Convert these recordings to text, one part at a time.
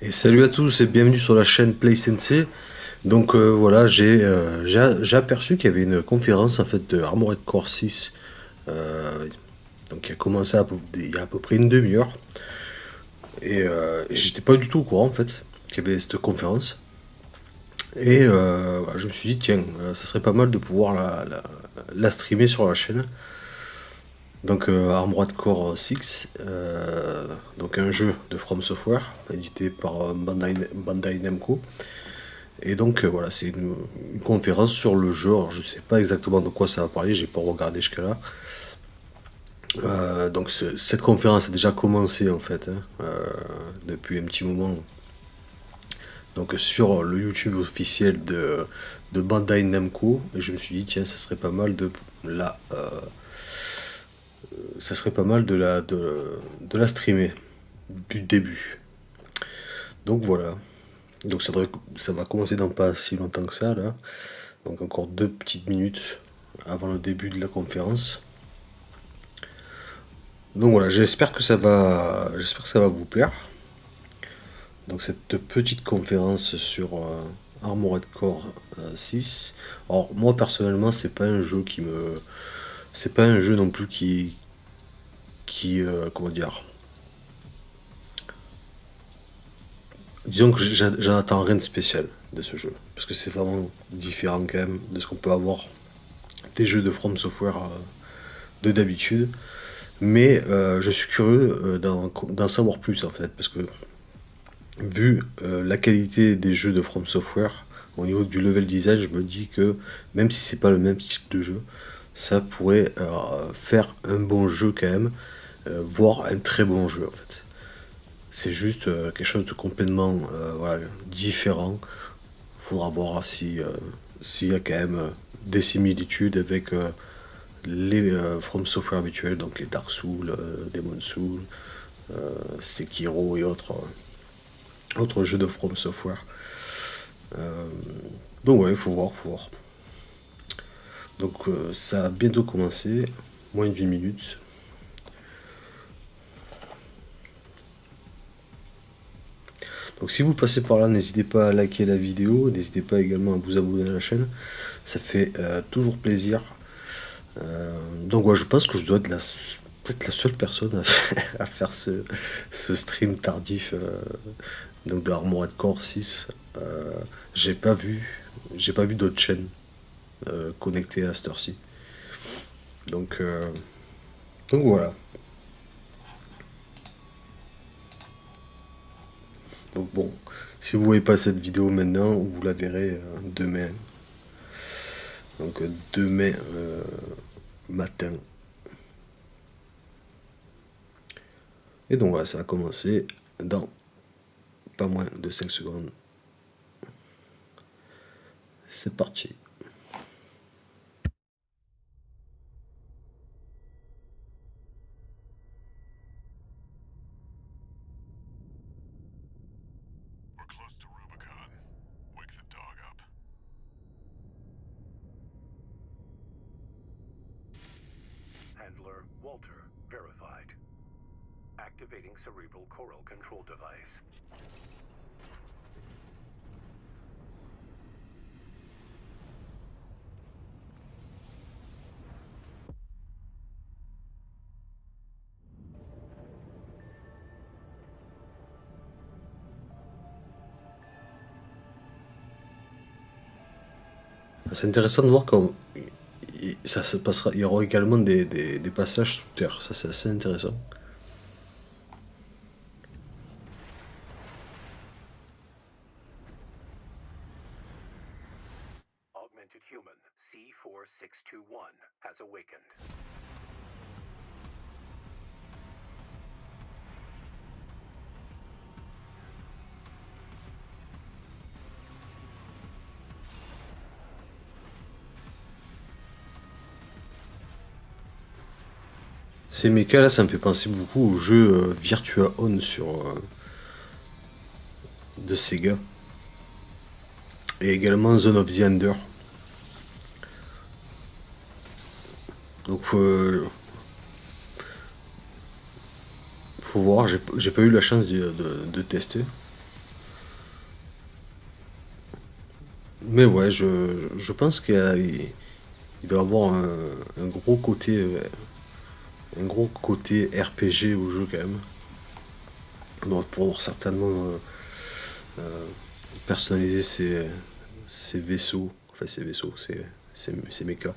Et salut à tous et bienvenue sur la chaîne Play Sensei. Donc voilà, j'ai aperçu qu'il y avait une conférence en fait de Armored Core 6, donc qui a commencé il y a à peu près une demi-heure. Et j'étais pas du tout au courant en fait qu'il y avait cette conférence. Et voilà, je me suis dit tiens, ça serait pas mal de pouvoir la streamer sur la chaîne. Donc Armored Core 6, donc un jeu de From Software édité par Bandai Namco. Et donc voilà, c'est une conférence sur le jeu. Alors, je sais pas exactement de quoi ça va parler, j'ai pas regardé jusque-là. Donc cette conférence a déjà commencé en fait, hein, depuis un petit moment. Donc sur le YouTube officiel de Bandai Namco, et je me suis dit tiens, ça serait pas mal la, euh, ça serait pas mal de la streamer du début. Donc voilà. Donc ça va commencer dans pas si longtemps que ça là. Donc encore 2 petites minutes avant le début de la conférence. Donc voilà, j'espère que ça va vous plaire. Donc cette petite conférence sur Armored Core 6. Alors moi personnellement, c'est pas un jeu non plus comment dire. Disons que j'en attends rien de spécial de ce jeu, parce que c'est vraiment différent quand même de ce qu'on peut avoir des jeux de From Software de d'habitude. Mais je suis curieux d'en savoir plus en fait, parce que vu la qualité des jeux de From Software, au niveau du level design, je me dis que même si c'est pas le même style de jeu, ça pourrait faire un bon jeu quand même, voire un très bon jeu en fait. C'est juste quelque chose de complètement voilà, différent. Faudra voir si s'il y a quand même des similitudes avec les From Software habituels, donc les Dark Souls, Demon Souls, Sekiro et autres jeux de From Software. Euh, donc ouais, faut voir. Donc ça a bientôt commencé, moins d'une minute. Donc si vous passez par là, n'hésitez pas à liker la vidéo, n'hésitez pas également à vous abonner à la chaîne, ça fait toujours plaisir. Donc ouais, je pense que je dois être peut-être la seule personne à faire ce stream tardif donc de Armored Core 6. Euh, j'ai pas vu, j'ai pas vu d'autres chaînes connectées à cette heure-ci. Donc, euh, donc voilà. Donc bon, si vous voyez pas cette vidéo maintenant, vous la verrez demain. Donc demain matin. Et donc voilà, ça va commencer dans pas moins de 5 secondes. C'est parti. Handler Walter verified. Activating cerebral coral control device. C'est intéressant de voir comment ça se passera. Il y aura également des passages sous terre. Ça, c'est assez intéressant. Augmented human C4621 has awakened. Ces mechas là, ça me fait penser beaucoup au jeu Virtua On de Sega. Et également Zone of the Ender. Donc faut voir, j'ai pas eu la chance de tester. Mais ouais, je pense il doit avoir un gros côté RPG au jeu quand même. Donc pour pouvoir certainement personnaliser ses vaisseaux, enfin ses vaisseaux, ses mechas.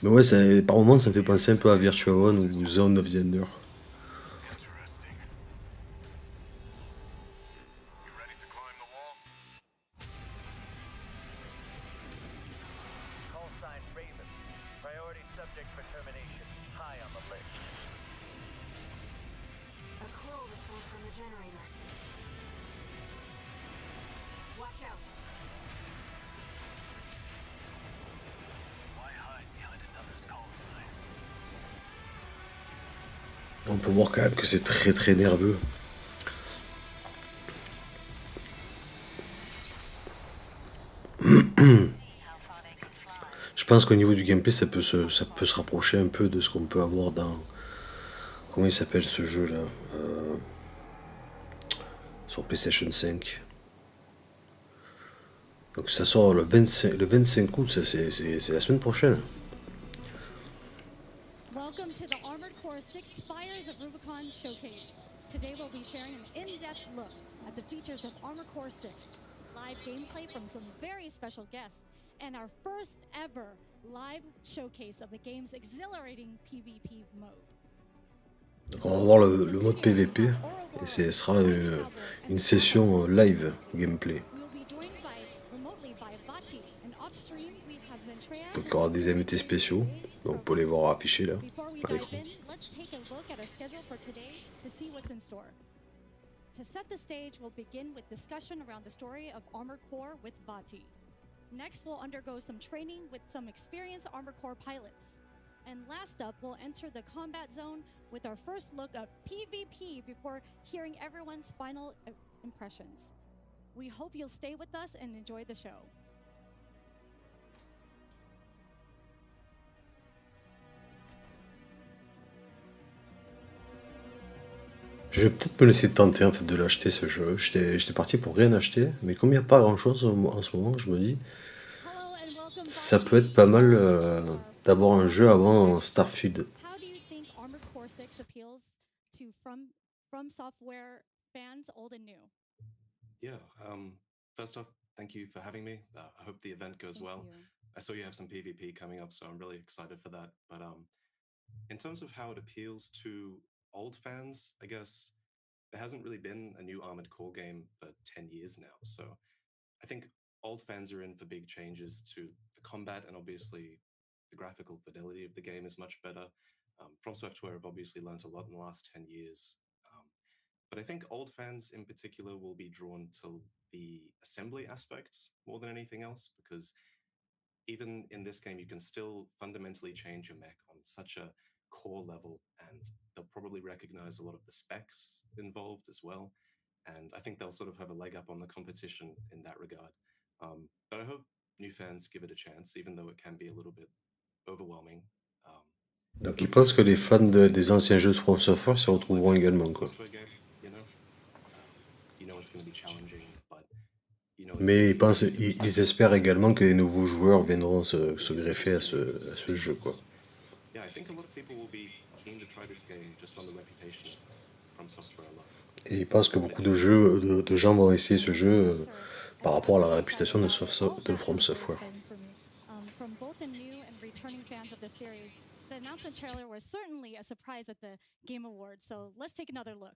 Mais ouais, par moments ça me fait penser un peu à Virtua One ou Zone of the Ender. Interesting. You ready to climb the wall? Call sign Raven. Priority subject for termination. High on the list. A coral response from the generator. Watch out. Why hide behind another's call sign? On peut voir quand même que c'est très très nerveux. Je pense qu'au niveau du gameplay, ça peut se rapprocher un peu de ce qu'on peut avoir dans. Comment il s'appelle ce jeu là sur PlayStation 5. Donc ça sort le 25 août, ça c'est la semaine prochaine. Welcome to the Armored Core 6 Fires of Rubicon Showcase. Today we'll be sharing an in-depth look at the features of Armored Core 6, live gameplay from some very special guests, and our first ever live showcase of the game's exhilarating PvP mode. Donc on va voir le mode PVP et ce sera une session live gameplay. We will be joined remotely by Vati, and off-stream we have Zentrea. Donc il y aura des invités spéciaux, donc pour les voir affichés là. Before we à dive l'écran. in, let's take a look at our schedule for today to see what's in store. To set the stage, we'll begin with discussion around the story of Armored Core with Vati. Next, we'll undergo some training with some experienced Armored Core pilots. And last up, we'll enter the combat zone with our first look at PvP before hearing everyone's final impressions. We hope you'll stay with us and enjoy the show. Je vais peut-être me laisser tenter en fait de l'acheter ce jeu. J'étais parti pour rien acheter, mais comme il n'y a pas grand chose en ce moment, je me dis Hello and welcome ça back peut to être pas mal Armored Core. d'avoir un jeu avant Starfield. How do you think Armored Core 6 appeals to from software fans old and new? Yeah. First off, thank you for having me. I hope the event goes Thank well. you. I saw you have some PvP coming up, so I'm really excited for that. But in terms of how it appeals to old fans, I guess there hasn't really been a new Armored Core game for 10 years now. So I think old fans are in for big changes to the combat, and obviously the graphical fidelity of the game is much better. From Software have obviously learned a lot in the last 10 years. But I think old fans in particular will be drawn to the assembly aspect more than anything else, because even in this game, you can still fundamentally change your mech on such a core level, and they'll probably recognize a lot of the specs involved as well. And I think they'll sort of have a leg up on the competition in that regard. But I hope new fans give it a chance, even though it can be a little bit overwhelming. Donc ils pensent que les fans des anciens jeux de From Software se retrouveront également quoi. Software game, you know it's going to be challenging, but you know it's Mais gonna be ils espèrent également que les nouveaux joueurs viendront se greffer à ce jeu quoi. yeah, I think a lot of people will be keen to try this game just on the reputation of From Software alone. Et ils pensent que beaucoup de gens vont essayer ce jeu par rapport à la réputation de From Software. From both the new and returning fans of the series, the announcement trailer was certainly a surprise at the Game Awards. So let's take another look.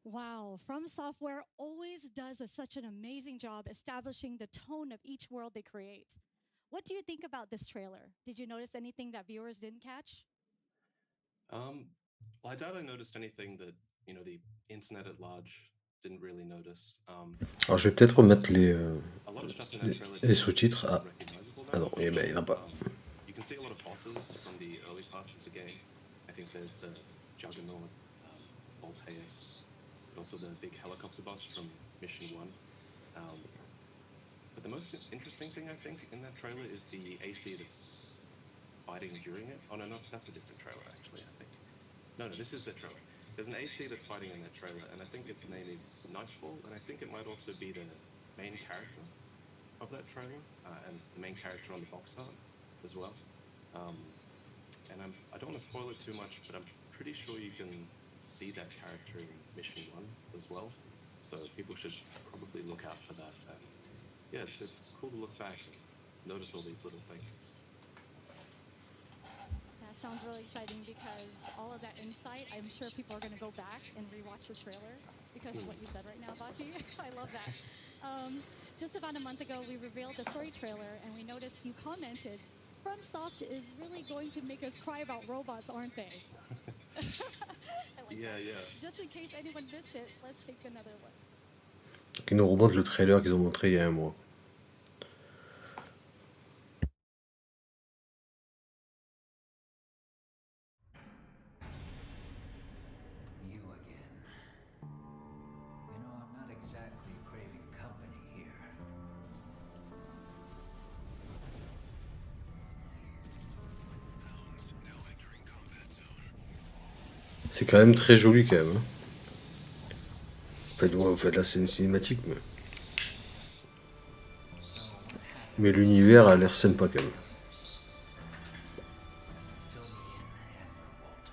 Wow, From Software always does such an amazing job establishing the tone of each world they create. What do you think about this trailer? Did you notice anything that viewers didn't catch? Um, well, I doubt I noticed anything that the internet at large didn't really notice. Alors je vais peut-être remettre A lot of stuff in that trailer les just sous-titres. isn't Ah, recognizable ah now. non, eh ben, il n'y en a pas. You can see a lot of bosses from the early parts of the game. I think there's the Juggernaut, Voltaeus, and also the big helicopter boss from Mission 1. But the most interesting thing, I think, in that trailer is the AC that's fighting during it. Oh, no, that's a different trailer, actually, I think. No, this is the trailer. There's an AC that's fighting in that trailer, and I think its name is Nightfall, and I think it might also be the main character of that trailer, and the main character on the box art as well. And I don't want to spoil it too much, but I'm pretty sure you can see that character in Mission 1 as well. So people should probably look out for that. And yeah, it's cool to look back and notice all these little things. That sounds really exciting because all of that insight, I'm sure people are going to go back and rewatch the trailer because of what you said right now, Bati. I love that. Just about a month ago, we revealed the story trailer, and we noticed you commented, FromSoft is really going to make us cry about robots, aren't they? I like Yeah, that. yeah. Just in case anyone missed it, let's take another look. Donc ils nous remontent le trailer qu'ils ont montré il y a un mois. You again. You know, I'm not exactly craving company here. Hounds now entering combat zone. C'est quand même très joli quand même. Hein. En fait, là c'est une cinématique, mais l'univers a l'air sympa quand même. Fill me in, Handler Walter.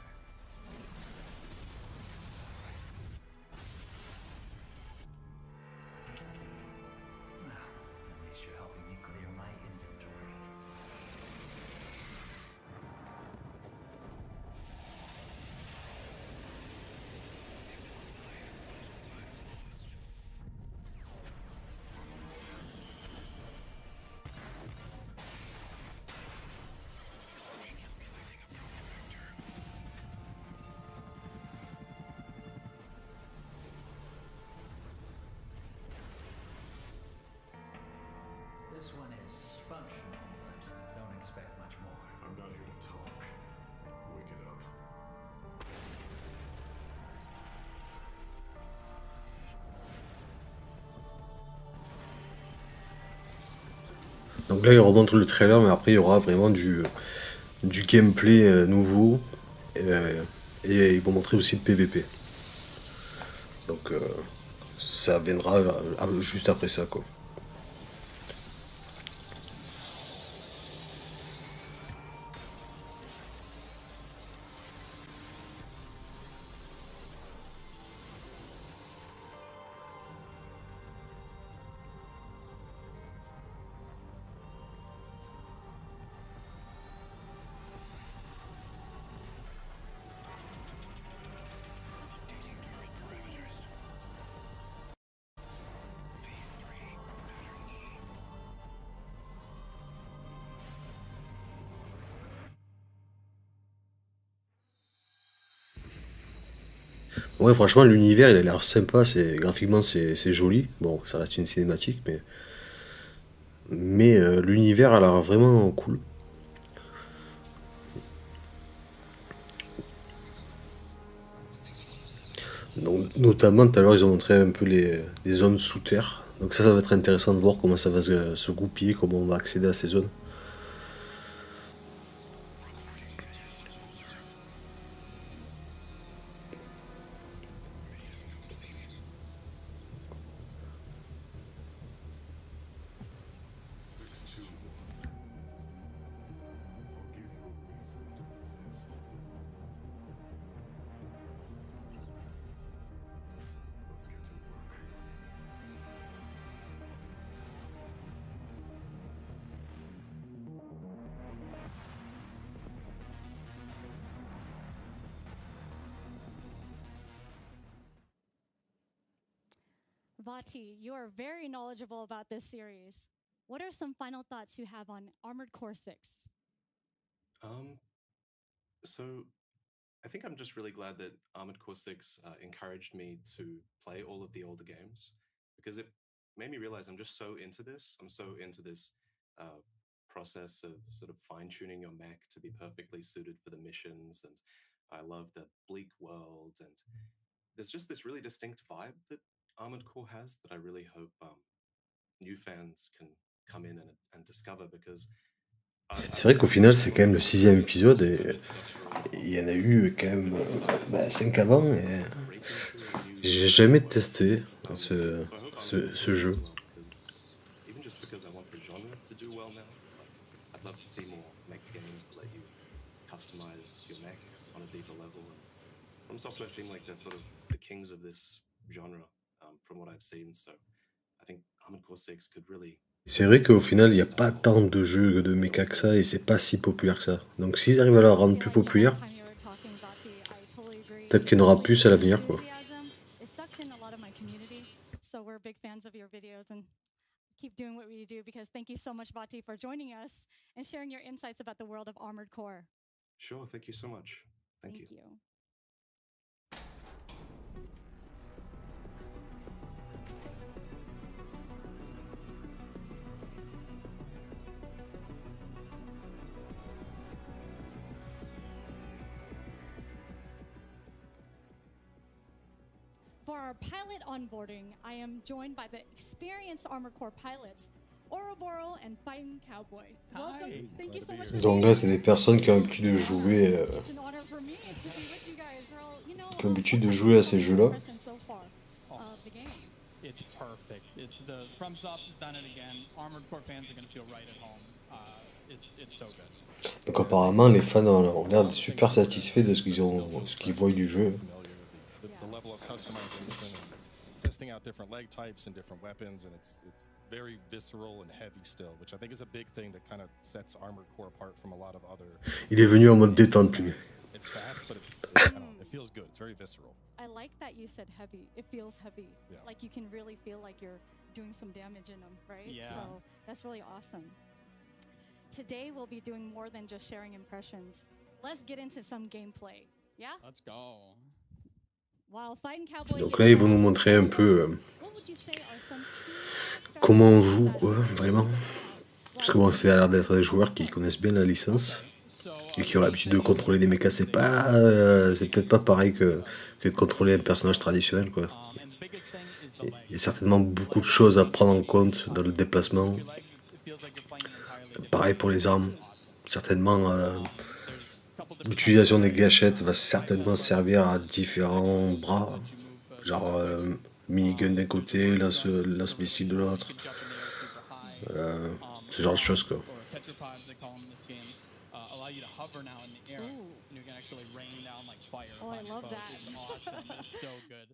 Well, at least you're helping me clear my inventory. This one is functional, but don't expect much more. I'm not here to talk. Wake it up. Donc là ils remontrent le trailer, mais après il y aura vraiment du gameplay nouveau. Et ils vont montrer aussi le PVP. Donc ça viendra juste après ça quoi. Updating target parameters. Phase 3 entering E. Ouais, franchement, l'univers il a l'air sympa, graphiquement c'est joli. Bon, ça reste une cinématique, mais l'univers a l'air vraiment cool. Donc, notamment, tout à l'heure, ils ont montré un peu les zones sous terre. Donc ça va être intéressant de voir comment ça va se goupiller, comment on va accéder à ces zones. Vati, you are very knowledgeable about this series. What are some final thoughts you have on Armored Core 6? Um, so I think I'm just really glad that Armored Core 6 encouraged me to play all of the older games because it made me realize I'm just so into this. I'm so into this uh, process of sort of fine tuning your mech to be perfectly suited for the missions. And I love the bleak world. And there's just this really distinct vibe that Armored Core has that I really hope new fans can come in and discover because C'est I've vrai qu'au played final, through c'est all quand of même le them. sixième And épisode some et of it's got really il y en a good eu quand même mechanics, 5 avant et breaking through a new j'ai genre of jamais world. testé Um, ce, so I hope Armored Core ce 6 does jeu. well because even just because I want the genre to do well now, like I'd love to see more mech games that let you customize your mech on a deeper level. And From Software seem like they're sort of the kings of this genre from what I've seen. So I think Armored Core 6 could really C'est vrai qu'au final, il n'y a boost pas tant de jeux de mecha que ça et c'est pas si populaire que ça. Donc s'ils arrivent à la rendre plus Yeah, the whole populaire, time you were talking, Vati, I totally agree. peut-être qu'il y en aura Especially plus à your l'avenir, quoi. enthusiasm is sucked in a lot of my community. So we're big fans of your videos and keep doing what we do because thank you so much, Vati, for joining us and sharing your insights about the world of Armored Core. Sure, thank you so much. Thank you. you. For our pilot onboarding, I am joined by the experienced Armored Core pilots, Ouroboros and Fighting Cowboy. Welcome. Hi. Thank Glad you to so be much here. for Donc being là, c'est here. des personnes qui ont l'habitude de jouer, It's an honor for me to be with you guys. Well, you know, qui ont l'habitude what de are jouer your à ces first jeux-là. impressions so far of the game? It's perfect. It's the FromSoft has done it again. Armored Core fans are going to feel right at home. It's so good. Donc apparemment, les fans ont l'air super satisfaits de ce qu'ils voient du jeu. The level of customization and testing out different leg types and different weapons, and it's very visceral and heavy still, which I think is a big thing that kind of sets Armored Core apart from a lot of other. Il est venu en mode détente, lui. It's fast, but I don't know, it feels good. It's very visceral. I like that you said heavy. It feels heavy. Yeah. Like you can really feel like you're doing some damage in them, right? Yeah. So that's really awesome. Today we'll be doing more than just sharing impressions. Let's get into some gameplay. Yeah? Let's go. While Fighting Cowboy Donc gets là, ils vont nous started, montrer un peu what would you say are some key comment on strategies joue, that quoi, you can vraiment. out Parce que while bon, c'est à l'air d'être des joueurs qui connaissent bien la licence et qui ont l'habitude de contrôler des mechas. C'est peut-être pas pareil que de contrôler un personnage traditionnel, quoi. Il y a certainement beaucoup de choses à prendre en compte dans le déplacement. Pareil pour les armes. Certainement, l'utilisation des gâchettes va certainement servir à différents bras. Genre minigun d'un côté, lance-missile de l'autre. Ce genre de choses, quoi. Oh, I love that. It's awesome. It's so good.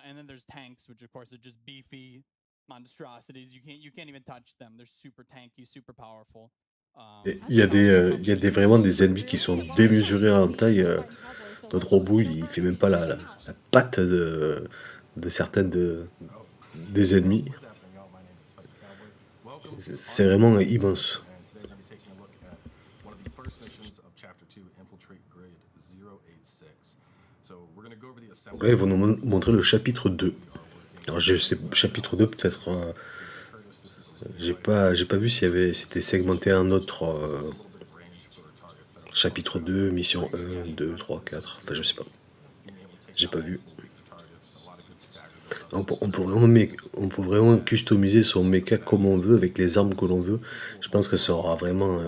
And then there's tanks, which of course are just beefy monstrosities. You can't even touch them. They're super tanky, super powerful. Il y a vraiment des ennemis qui sont démesurés en taille. Notre robot, il fait même pas la patte de certaines des ennemis. C'est vraiment immense. Donc là, ils vont nous montrer le chapitre 2. Alors, chapitre 2, peut-être. J'ai pas vu c'était segmenté en autre. Chapitre 2, mission 1, 2, 3, 4. Enfin, je sais pas. J'ai pas vu. On peut vraiment customiser son mecha comme on veut, avec les armes que l'on veut. Je pense que ça aura vraiment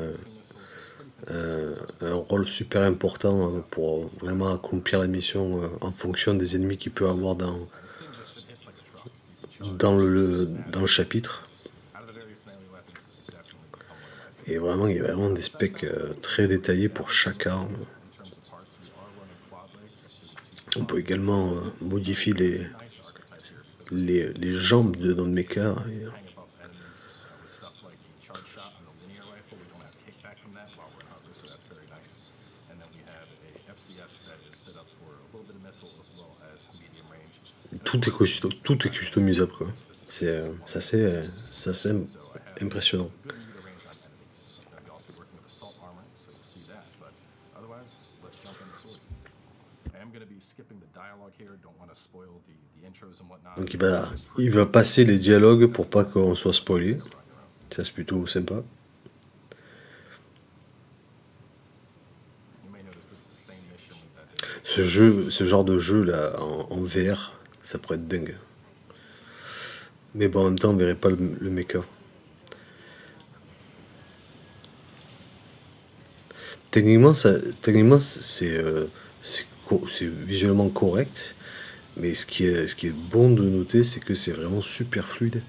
un rôle super important pour vraiment accomplir la mission en fonction des ennemis qu'il peut avoir dans le chapitre. Et vraiment, il y a vraiment des specs très détaillés pour chaque arme. On peut également modifier les jambes de notre mecha. Tout est customisable, quoi. C'est assez impressionnant. Donc il va passer les dialogues pour pas qu'on soit spoilé. Ça c'est plutôt sympa. Ce genre de jeu là en VR, ça pourrait être dingue. Mais bon, en même temps, on verrait pas le mecha. Techniquement, c'est visuellement correct, mais ce qui est bon de noter, c'est que c'est vraiment super fluide.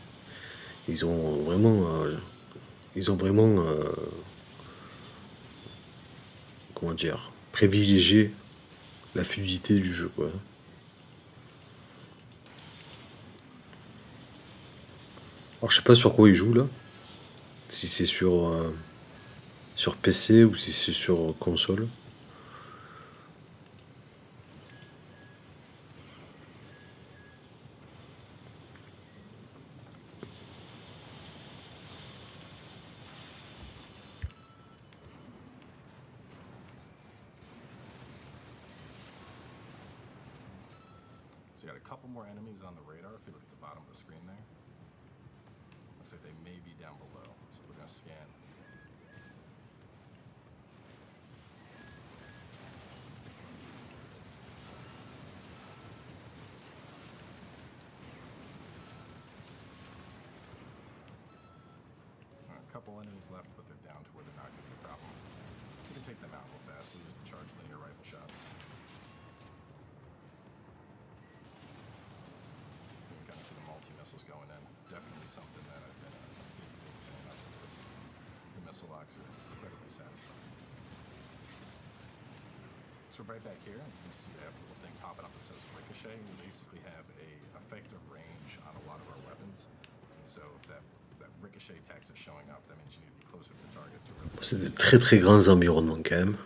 Ils ont vraiment, comment dire, privilégié la fluidité du jeu, quoi. Alors, je sais pas sur quoi ils jouent là. Si c'est sur PC ou si c'est sur console. So you got a couple more enemies on the radar if you look at the bottom of the screen there. Looks like they may be down below, so we're gonna scan. A couple enemies left, but they're down to where they're not gonna be a problem. We can take them out real fast. We'll use the charge linear rifle shots. You can kind of see the multi-missiles going in. Definitely something that I've been a big fan of this. The missile locks are incredibly satisfying. So right back here, you can see I have a little thing popping up that says ricochet. We basically have a effective range on a lot of our weapons. And so if that ricochet text is showing up, that means you need to be closer to the target to really... C'est des très très grands environnements quand même.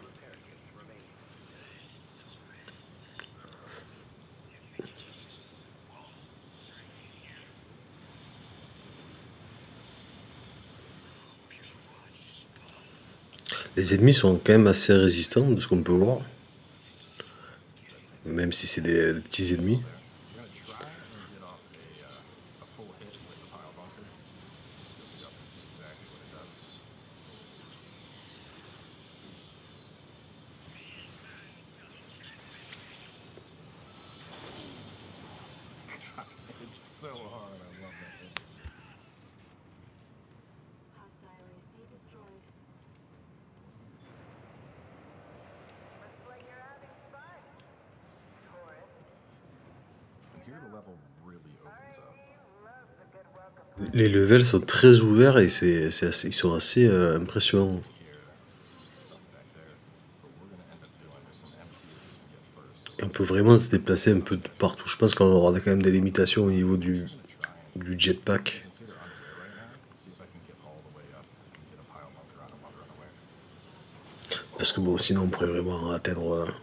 Les ennemis sont quand même assez résistants de ce qu'on peut voir. Même si c'est des petits ennemis. Les levels sont très ouverts et ils sont assez impressionnants. Et on peut vraiment se déplacer un peu de partout. Je pense qu'on aura quand même des limitations au niveau du jetpack. Parce que bon, sinon on pourrait vraiment atteindre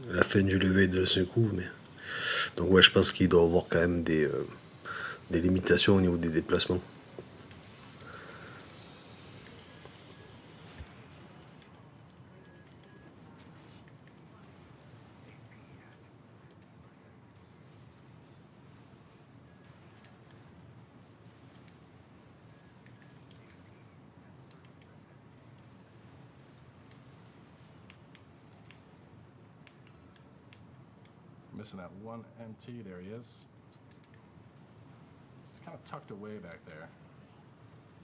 la fin du level de ce coup. Mais... Donc ouais, je pense qu'il doit y avoir quand même des limitations au niveau des déplacements. Missing that one MT, there he is. It's kind of tucked away back there.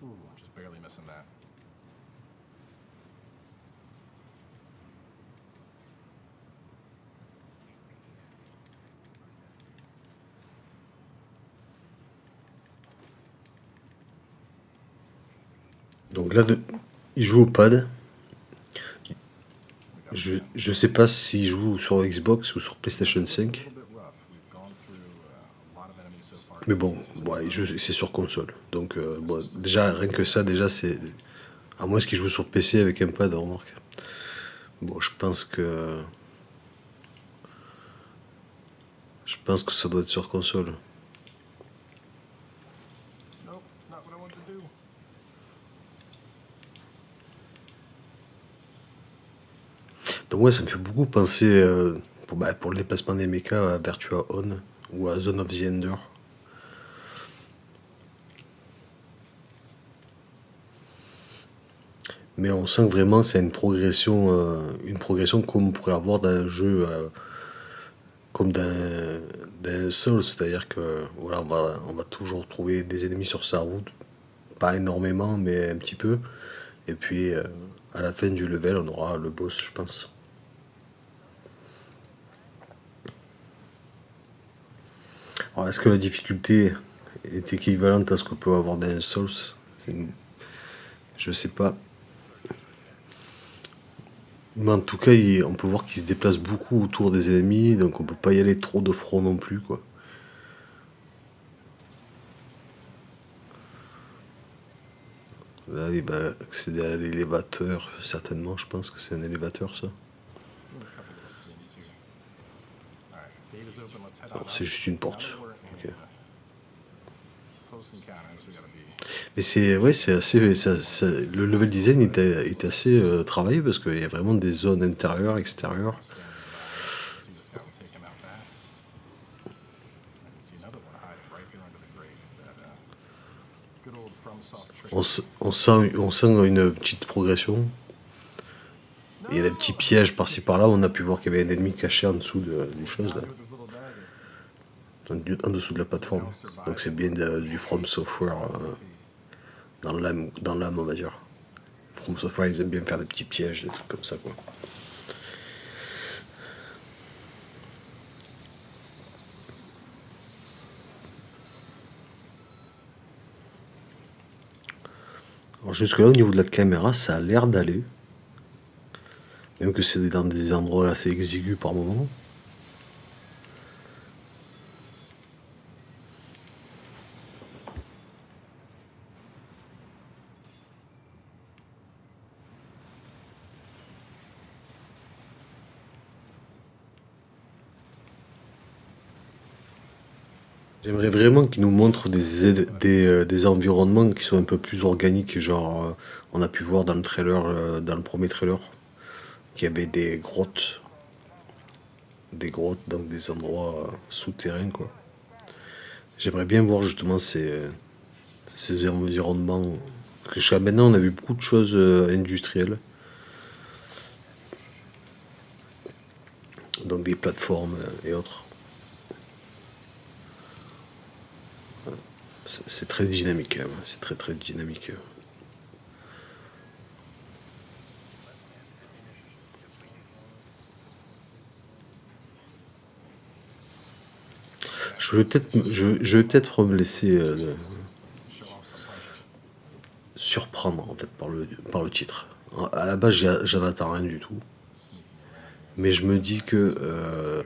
Ooh, just barely missing that. Donc là, il joue au pad. Je sais pas s'il joue sur Xbox ou sur PlayStation 5. Mais bon, ouais, c'est sur console. Donc bon, déjà, rien que ça, déjà c'est... À moins qu'il joue sur PC avec un pad, remarque. Bon, je pense que Je pense que ça doit être sur console. Nope, not what I wanted to do. Donc ouais, ça me fait beaucoup penser pour le déplacement des mechas à Virtua On ou à Zone of the Ender. Mais on sent que vraiment c'est une progression comme on pourrait avoir dans un jeu comme d'un Soul, c'est-à-dire que voilà, on va toujours trouver des ennemis sur sa route, pas énormément, mais un petit peu. Et puis à la fin du level, on aura le boss, je pense. Alors, est-ce que la difficulté est équivalente à ce qu'on peut avoir dans un Souls? Je sais pas. Mais en tout cas, on peut voir qu'il se déplace beaucoup autour des ennemis, donc on peut pas y aller trop de front non plus, quoi. Là, il va accéder à l'élévateur, certainement, je pense que c'est un élévateur, ça. Non, c'est juste une porte. Ok. Mais le level design est assez travaillé parce qu'il y a vraiment des zones intérieures, extérieures. On sent une petite progression. Il y a des petits pièges par-ci par-là. On a pu voir qu'il y avait un ennemi caché en dessous du chose là. En dessous de la plateforme. Donc c'est bien du From Software dans l'âme, on va dire. From Software, ils aiment bien faire des petits pièges, des trucs comme ça, quoi. Alors jusque-là, au niveau de la caméra, ça a l'air d'aller. Même que c'est dans des endroits assez exigus par moment. J'aimerais vraiment qu'ils nous montrent des environnements qui sont un peu plus organiques, genre on a pu voir dans le trailer, dans le premier trailer, qu'il y avait des grottes, donc des endroits souterrains, quoi. J'aimerais bien voir justement ces environnements. Parce que jusqu'à maintenant, on a vu beaucoup de choses industrielles, donc des plateformes et autres. C'est très dynamique, quand même. C'est très très dynamique. Je vais peut-être me laisser surprendre en fait par le titre. À la base, j'en attends rien du tout. Mais je me dis que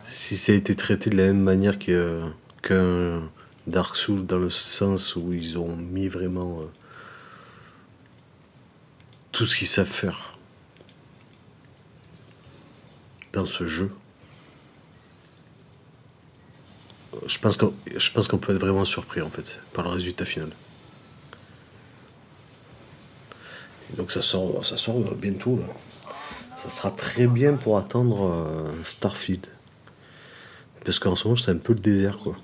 si ça a été traité de la même manière qu'un Dark Souls, dans le sens où ils ont mis vraiment tout ce qu'ils savent faire dans ce jeu, je pense qu'on peut être vraiment surpris en fait par le résultat final. Et donc ça sort bientôt là. Ça sera très bien pour attendre Starfield. Parce qu'en ce moment c'est un peu le désert, quoi.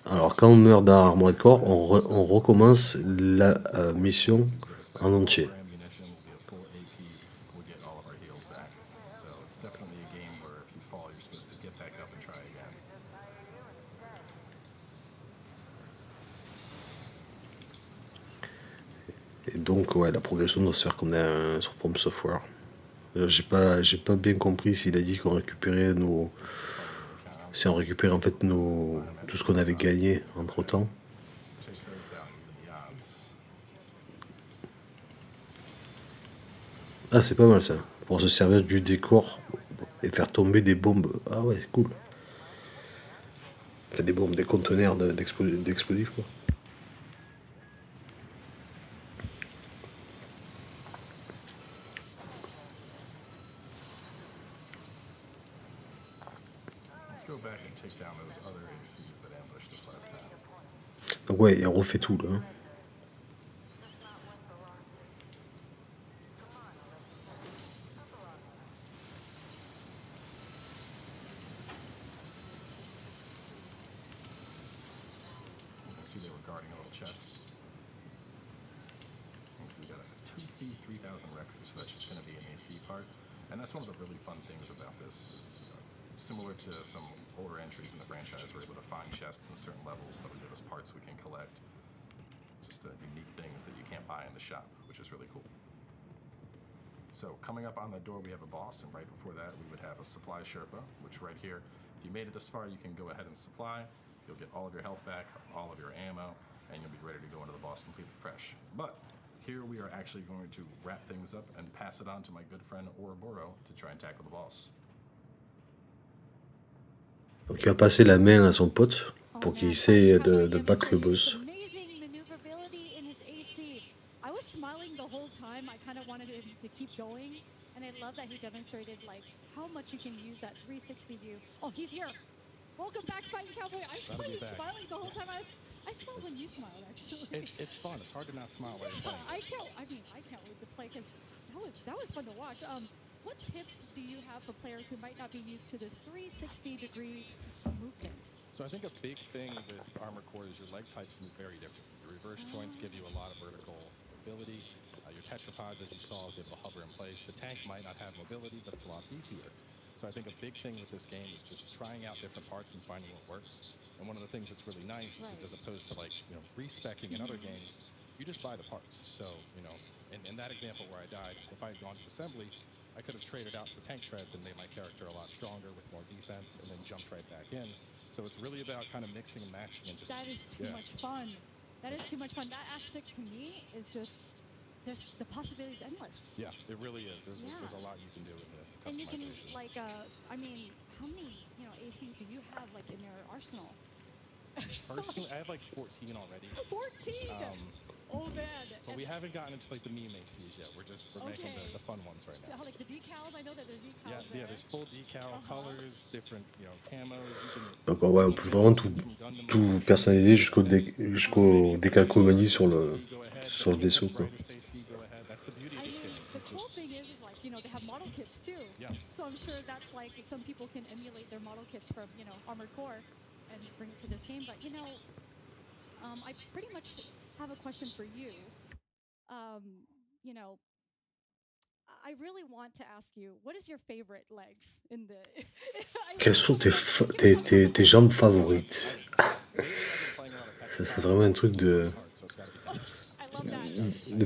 Alors quand on meurt dans Armored Core, on recommence la mission en entier. Et donc ouais, la progression doit se faire comme sur From Software. J'ai pas bien compris s'il a dit qu'on récupérait si on récupère en fait tout ce qu'on avait gagné entre temps. Ah, c'est pas mal ça. Pour se servir du décor et faire tomber des bombes. Ah ouais, cool. Enfin, des bombes, des conteneurs d'explosifs, quoi. go back and take down those other ACs that ambushed us last time. Donc ouais, il refait tout là. You can see they were guarding a little chest. You can see we got a 2C3000 record, so that's just going to be an AC part. And that's one of the really fun things about this is similar to some older entries in the franchise, we're able to find chests in certain levels that will give us parts we can collect. Just unique things that you can't buy in the shop, which is really cool. So coming up on the door, we have a boss, and right before that, we would have a supply Sherpa, which right here, if you made it this far, you can go ahead and supply. You'll get all of your health back, all of your ammo, and you'll be ready to go into the boss completely fresh. But here we are actually going to wrap things up and pass it on to my good friend Ouroboros to try and tackle the boss. Donc il va passer la main à son pote pour qu'il essaye de battre le boss. Amazing maneuverability in his AC. I was smiling the whole time. I kind of wanted him to keep going, and I love that he demonstrated like how much you can use that 360 view. Oh, he's here. Welcome back, Fighting Cowboy. I saw you smiling the whole time. I smiled when you smiled, actually. It's fun. It's hard to not smile while you're playing. I can't wait to play because that was fun to watch. What tips do you have for players who might not be used to this 360-degree movement? So I think a big thing with Armored Core is your leg types move very different. Your reverse joints give you a lot of vertical mobility. Your tetrapods, as you saw, is able to hover in place. The tank might not have mobility, but it's a lot beefier. So I think a big thing with this game is just trying out different parts and finding what works. And one of the things that's really nice is, as opposed to like, respecing in other games, you just buy the parts. So, in that example where I died, if I had gone to assembly, I could have traded out for tank treads and made my character a lot stronger with more defense and then jumped right back in. So it's really about kind of mixing and matching and just... That is too much fun. That is too much fun. That aspect to me is just, the possibility is endless. Yeah, it really is. There's a lot you can do with the customization. And you can, like, how many, ACs do you have, like, in your arsenal? Personally, I have like 14 already. 14? Oh man! But we haven't gotten into like the meme ACs yet. We're making the fun ones right now. Like the decals, I know that there's decals. Yeah, there's full decal colors, different camos. Donc ouais, on peut vraiment tout personnaliser jusqu'au décalcomanie sur le vaisseau quoi. The cool thing is like they have model kits too. Yeah. So I'm sure that's like some people can emulate their model kits from Armored Core and bring it to this game. But I pretty much have a question for you. I really want to ask you, what is your favorite legs in the... Quelles sont tes jambes favorites? Ça, c'est vraiment un truc de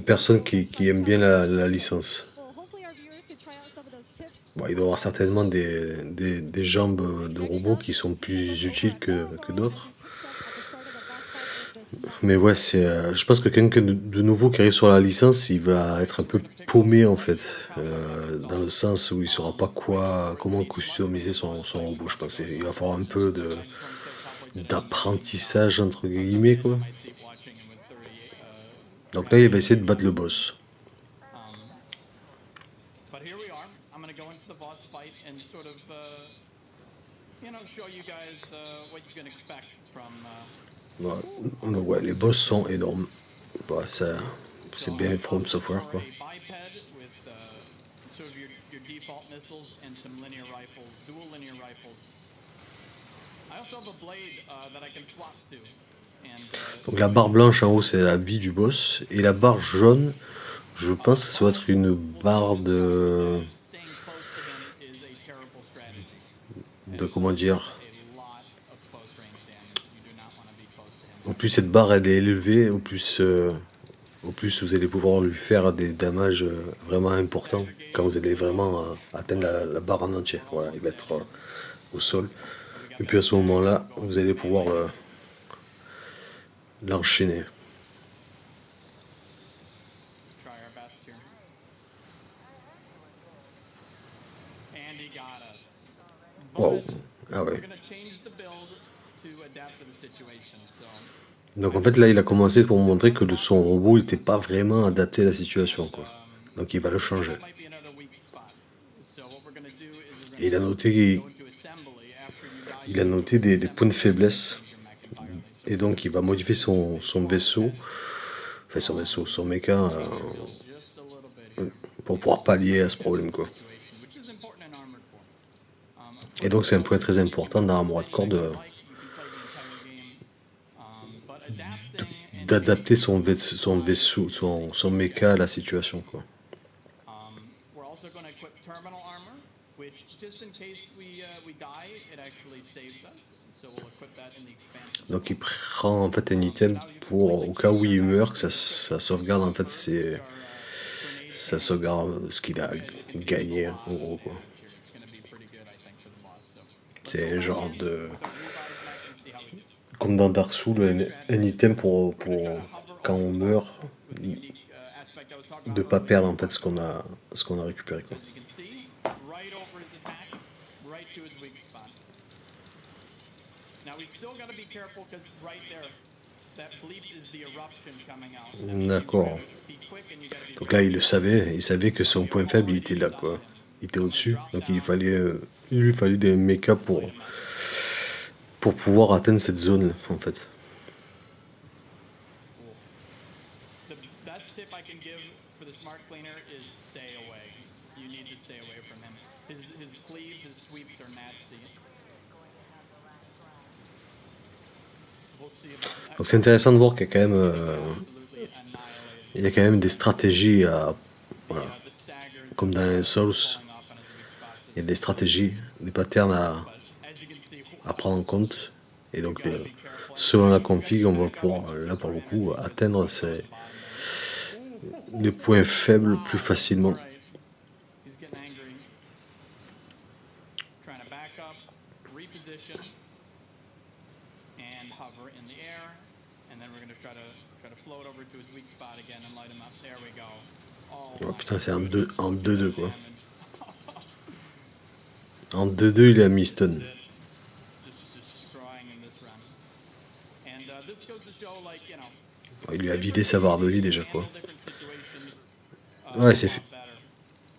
personnes qui aiment bien la licence. Bon, il doit y avoir certainement des jambes de robots qui sont plus utiles que d'autres. Mais ouais, je pense que quelqu'un de nouveau qui arrive sur la licence, il va être un peu paumé en fait, dans le sens où il saura pas comment customiser son robot. Je pense qu'il va falloir un peu d'apprentissage entre guillemets quoi. Donc là, il va essayer de battre le boss. Voilà. Donc ouais, les boss sont énormes. Ouais, c'est bien From Software quoi. Donc la barre blanche en haut c'est la vie du boss et la barre jaune, je pense que ça doit être une barre de comment dire. Au plus cette barre elle est élevée, au plus vous allez pouvoir lui faire des damages vraiment importants quand vous allez vraiment atteindre la barre en entier. Voilà, il va être au sol. Et puis à ce moment-là, vous allez pouvoir l'enchaîner. Wow. Ah ouais. Donc en fait là il a commencé pour montrer que son robot n'était pas vraiment adapté à la situation quoi. Donc il va le changer. Et il a noté il a noté des points de faiblesse. Et donc il va modifier son vaisseau, enfin son vaisseau, son mecha, pour pouvoir pallier à ce problème, quoi. Et donc c'est un point très important dans Armored Core d'adapter son vaisseau, son mecha à la situation, quoi. We're also going to equip terminal armor, which just in case we die, it actually saves us. So we'll equip that in the expansion. Donc il prend en fait un item pour, au cas où il meurt, que ça sauvegarde en fait ça sauvegarde ce qu'il a gagné, en gros, quoi. C'est un genre de... Comme dans Dark Souls, un item pour quand on meurt, de pas perdre en fait ce qu'on a récupéré, quoi. D'accord. Donc là, il savait que son point faible, il était là, quoi. Il était au-dessus, donc il lui fallait des mechas pour pouvoir atteindre cette zone, en fait. The best tip I can give for the smart cleaner is stay away. You need to stay away from him. His cleaves, his sweeps are nasty. We'll see about that. Donc c'est intéressant de voir qu'il y a quand même, il y a quand même des stratégies à, voilà, comme dans les Souls, il y a des stratégies, des patterns à prendre en compte. Et donc, selon la config, on va pouvoir, là pour le coup, atteindre les points faibles plus facilement. He's getting angry. Trying to back up, reposition, and hover in the air. And then we're going to try to float over to his weak spot again and light him up. There we go. Oh putain, c'est en 2-2, quoi. En 2-2, il a mis stun. Il lui a vidé sa barre de vie déjà, quoi. Ouais, c'est fait.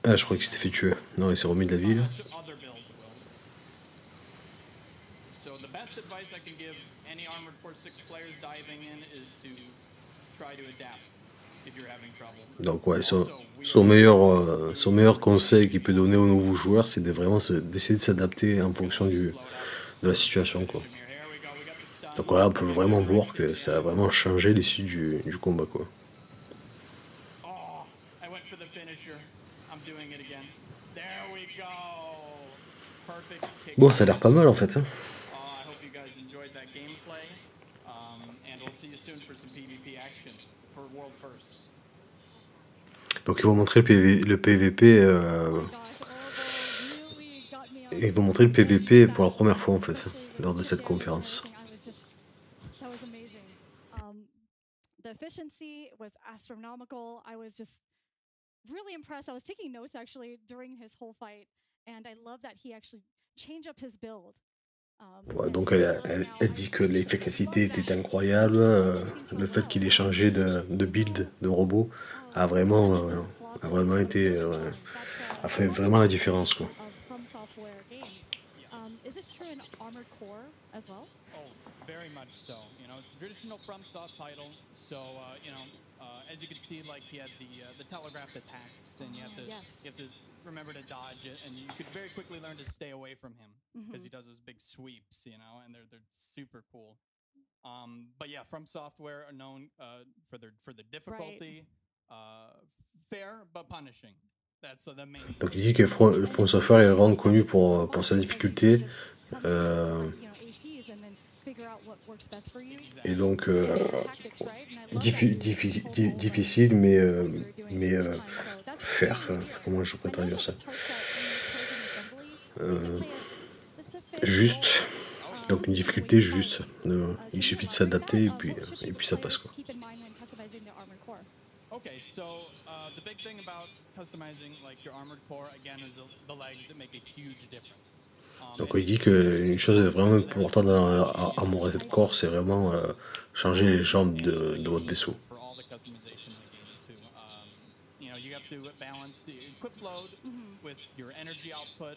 Ah, je crois qu'il s'était fait tuer. Non, il s'est remis de la vie, là. Donc ouais, son meilleur conseil qu'il peut donner aux nouveaux joueurs, c'est d'essayer de s'adapter en fonction de la situation, quoi. Donc voilà, on peut vraiment voir que ça a vraiment changé l'issue du combat, quoi. Bon, ça a l'air pas mal en fait, hein. Donc ils vont montrer le PVP, ils vont montrer le PVP pour la première fois en fait, lors de cette conférence. The efficiency was astronomical. I was just really impressed. I was taking notes actually during his whole fight, and I love that he actually changed up his build. Ouais, donc elle dit que l'efficacité était incroyable, le fait qu'il ait changé de build de robot a vraiment été, a fait vraiment la différence, quoi. Is this true in Armored Core as well? Oh, very much so. You know, it's a traditional FromSoft title. So, as you can see, like he had the telegraphed attacks, and you have to remember to dodge it, and you could very quickly learn to stay away from him because he does those big sweeps, and they're super cool. But yeah, From Software are known for the difficulty, fair but punishing. That's the main. Donc il dit que From Software est vraiment connu pour sa difficulté. Et donc difficile, mais faire. Comment je pourrais traduire ça? Juste. Donc une difficulté juste. Il suffit de s'adapter et puis ça passe, quoi. Okay, so the big thing about customizing like your armored core again is the legs that make a huge difference. Donc il dit qu'une chose vraiment importante dans Armored Core, c'est vraiment changer les jambes de votre vaisseau. You have to balance the equip load with your energy output,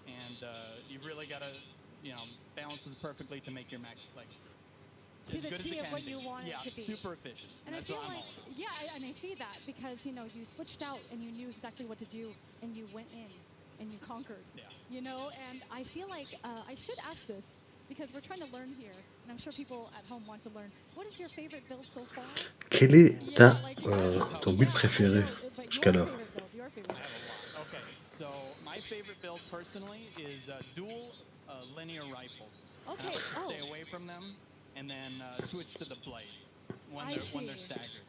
and you've really got to balances perfectly to make your mech like To as the good as T it of can what be. you want Yeah, it to be. super efficient. And I That's feel what I'm like, all about. yeah, and I see that because, you switched out and you knew exactly what to do and you went in and you conquered. Yeah. And I feel like I should ask this because we're trying to learn here, and I'm sure people at home want to learn. What is your favorite build so far? Quel est ton build Yeah, préféré I know, but jusqu'à your là? favorite build, your favorite I have a lot. Okay, so my favorite build personally is dual linear rifles. And I Okay, like to stay away from them and then switch to the blade when they're staggered.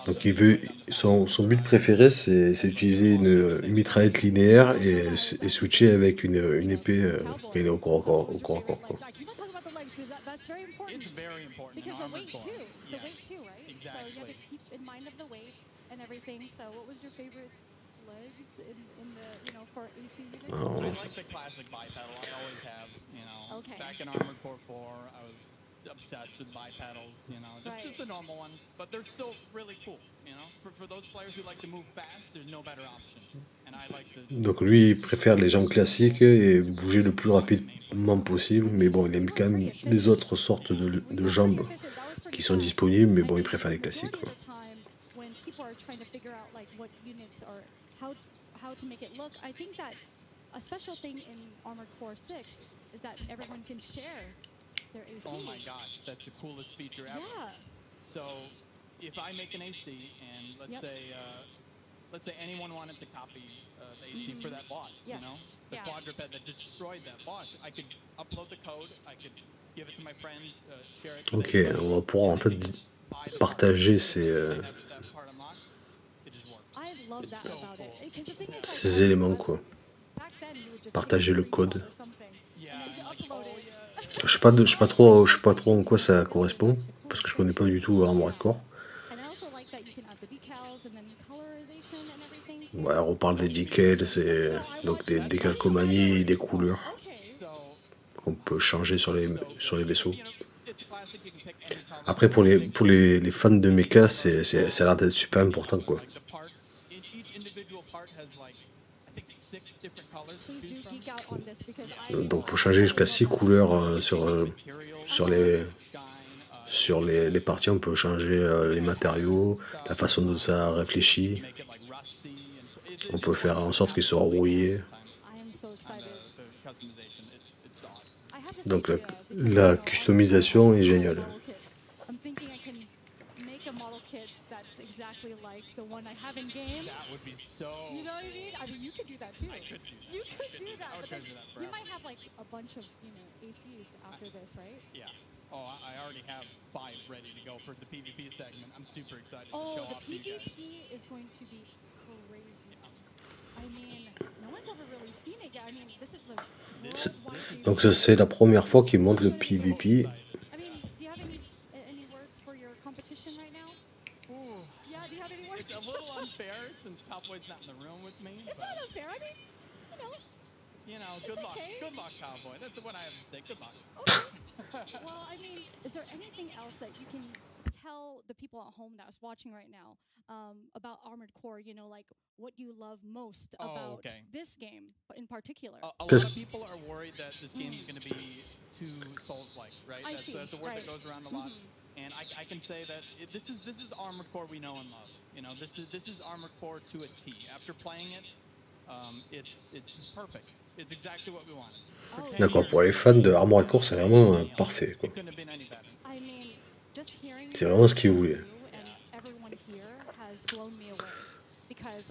Donc il veut son build préféré c'est utiliser une mitraillette linéaire et switcher avec une épée quand il est au corps à corps, quoi. Keep on talking about the legs because that's very important. It's very important because in the Armored weight Core. too. The Yes, weight too, right? exactly. So you have to keep in mind of the weight and everything. So what was your favorite legs in the for AC units? I like the classic bipedal. I always have. Okay. Back in Armored Core 4, I was obsessed with bipedals. Just the normal ones, but they're still really cool. For those players who like to move fast, there's no better option. And I like to. Donc lui il préfère les jambes classiques et bouger le plus rapidement possible, mais bon il aime quand même des autres sortes de jambes qui sont disponibles, mais bon il préfère les classiques, quoi. When people are trying to figure out like what units or how to make it look, I think that a special thing in Armored Core 6 is that everyone can share their ACs. Oh my gosh, that's the coolest feature ever. Yeah. So if I make an AC and let's say anyone wanted to copy the AC for that boss, Yes. the quadruped that destroyed that boss, I could upload the code, I could give it to my friends, share it. Ok, on va pouvoir en fait partager I love that about it. Because the thing is, ces éléments, quoi. back then you would just Partager le code. or something, and then you upload it. Je sais pas trop en quoi ça correspond parce que je connais pas du tout Armored Core. And I also like that you can add the decals and then colorization and everything too. Ouais, on parle des decals, donc des calcomanies, des couleurs qu'on peut changer sur les vaisseaux. Après pour les fans de mecha, ça a l'air d'être super important, quoi. Donc pour changer jusqu'à 6 couleurs sur les parties, on peut changer les matériaux, la façon dont ça réfléchit. On peut faire en sorte qu'ils soient rouillés. Donc la customisation est géniale. I'm thinking I can make a model kit that's exactly like the one I have in game. That would be so. You know what I mean? I mean, you could do that too. I could do that. You could do that. I would But charge you that you forever. might have like a bunch of ACs after this, right? Yeah. Oh, I already have 5 ready to go for the PvP segment. I'm super excited to Oh, show the off to you guys. PvP is going to be crazy. I mean, no one's ever really seen it yet. I mean, this is the worldwide. Donc c'est la première fois qu'ils montrent le PvP. I mean, do you have any words for your competition right now? Ooh. Yeah, do you have any words? It's a little unfair since Cowboy's not in the room with me. It's but, not unfair. I mean, good luck. okay. Good luck, Cowboy. That's what I have to say. Good luck. Okay. Well, I mean, is there anything else that you can tell the people at home that's watching right now about Armored Core? Like what you love most about this game in particular? A lot of people are worried that this game is going to be too Souls-like, right? That's a word that goes around a lot. And I can say that this is Armored Core we know and love. This is Armored Core to a T. After playing it, it's just perfect. It's exactly what we wanted. D'accord, pour les fans de Armored Core, c'est vraiment parfait, quoi. It couldn't have been any better. I mean, just hearing C'est vraiment ce qu'ils voulaient. and everyone here has blown me away because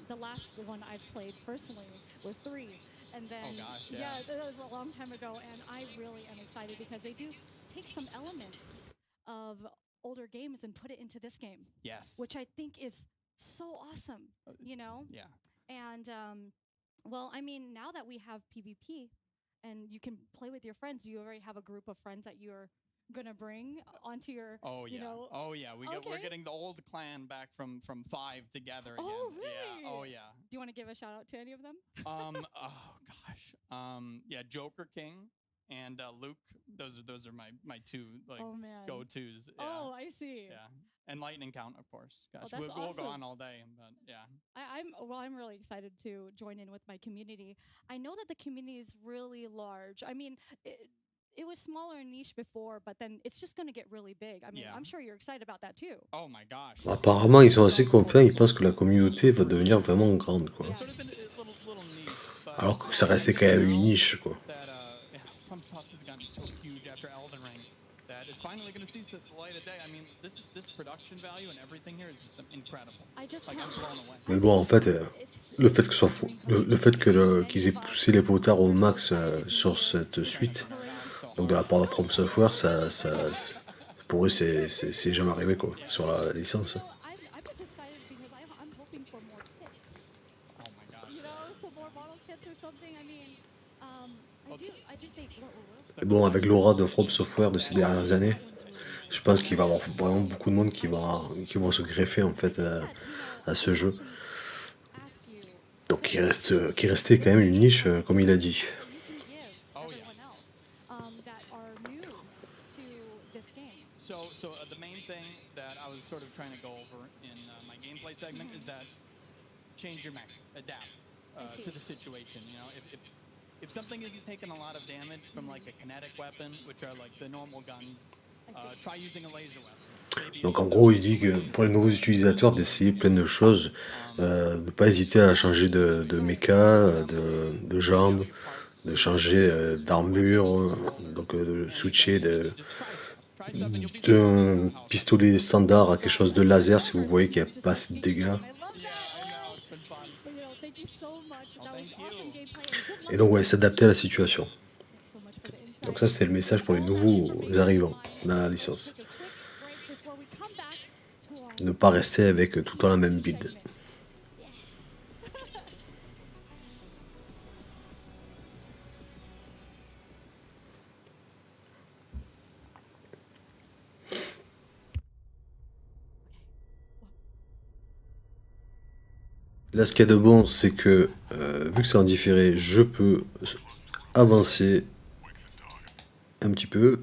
the last one I played personally was 3, and then that was a long time ago, and I really am excited because they do take some elements of older games and put it into this game. Yes. Which I think is so awesome, Yeah. And well, I mean, now that we have PvP and you can play with your friends, you already have a group of friends that you're gonna bring onto your. Oh yeah. Oh yeah. We're getting the old clan back from 5 together again. Oh really? Yeah. Oh yeah. Do you want to give a shout out to any of them? Oh gosh. Yeah. Joker King. and Luke. Those are my two like go-tos. Yeah. Oh, I see. Yeah, and Lightning Count, of course. Gosh, that's we'll go awesome. on all day, but yeah. I'm really excited to join in with my community. I know that the community is really large. I mean, it was smaller and niche before, but then it's just going to get really big. I mean, I'm sure you're excited about that too. Oh my gosh. Apparemment, ils sont assez confiants, ils pensent que la communauté va devenir vraiment grande, quoi. It's sort of been a little niche, but Alors que ça restait quand même une niche, quoi. That FromSoft has gotten so huge after Elden Ring that it's finally going to see the light of day. I mean, this production value and everything here is just incredible. I'm blown away. Mais bon, en fait, le fait que le fait que qu'ils aient poussé les potards au max sur cette suite, donc de la part de From Software, ça pour eux c'est jamais arrivé quoi sur la licence. Et bon, avec l'aura de From Software de ces dernières années, je pense qu'il va y avoir vraiment beaucoup de monde qui vont se greffer en fait à ce jeu. Donc qui restait quand même une niche, comme il a dit. So the main thing that I was sort of trying to go over in my gameplay segment is that change your mech, adapt to the situation. You know, if something isn't taking a lot of damage from like a kinetic weapon, which are like the normal guns, try using a laser weapon. Donc en gros, il dit que pour les nouveaux utilisateurs d'essayer plein de choses, de ne pas hésiter à changer de mecha, de jambes, de changer d'armure, donc de switcher d'un pistolet standard à quelque chose de laser si vous voyez qu'il n'y a pas assez de dégâts. Et donc ouais, s'adapter à la situation. Donc ça c'était le message pour les nouveaux arrivants dans la licence. Ne pas rester avec tout le temps la même build. Là, ce qu'il y a de bon, c'est que, vu que c'est en différé, je peux avancer un petit peu.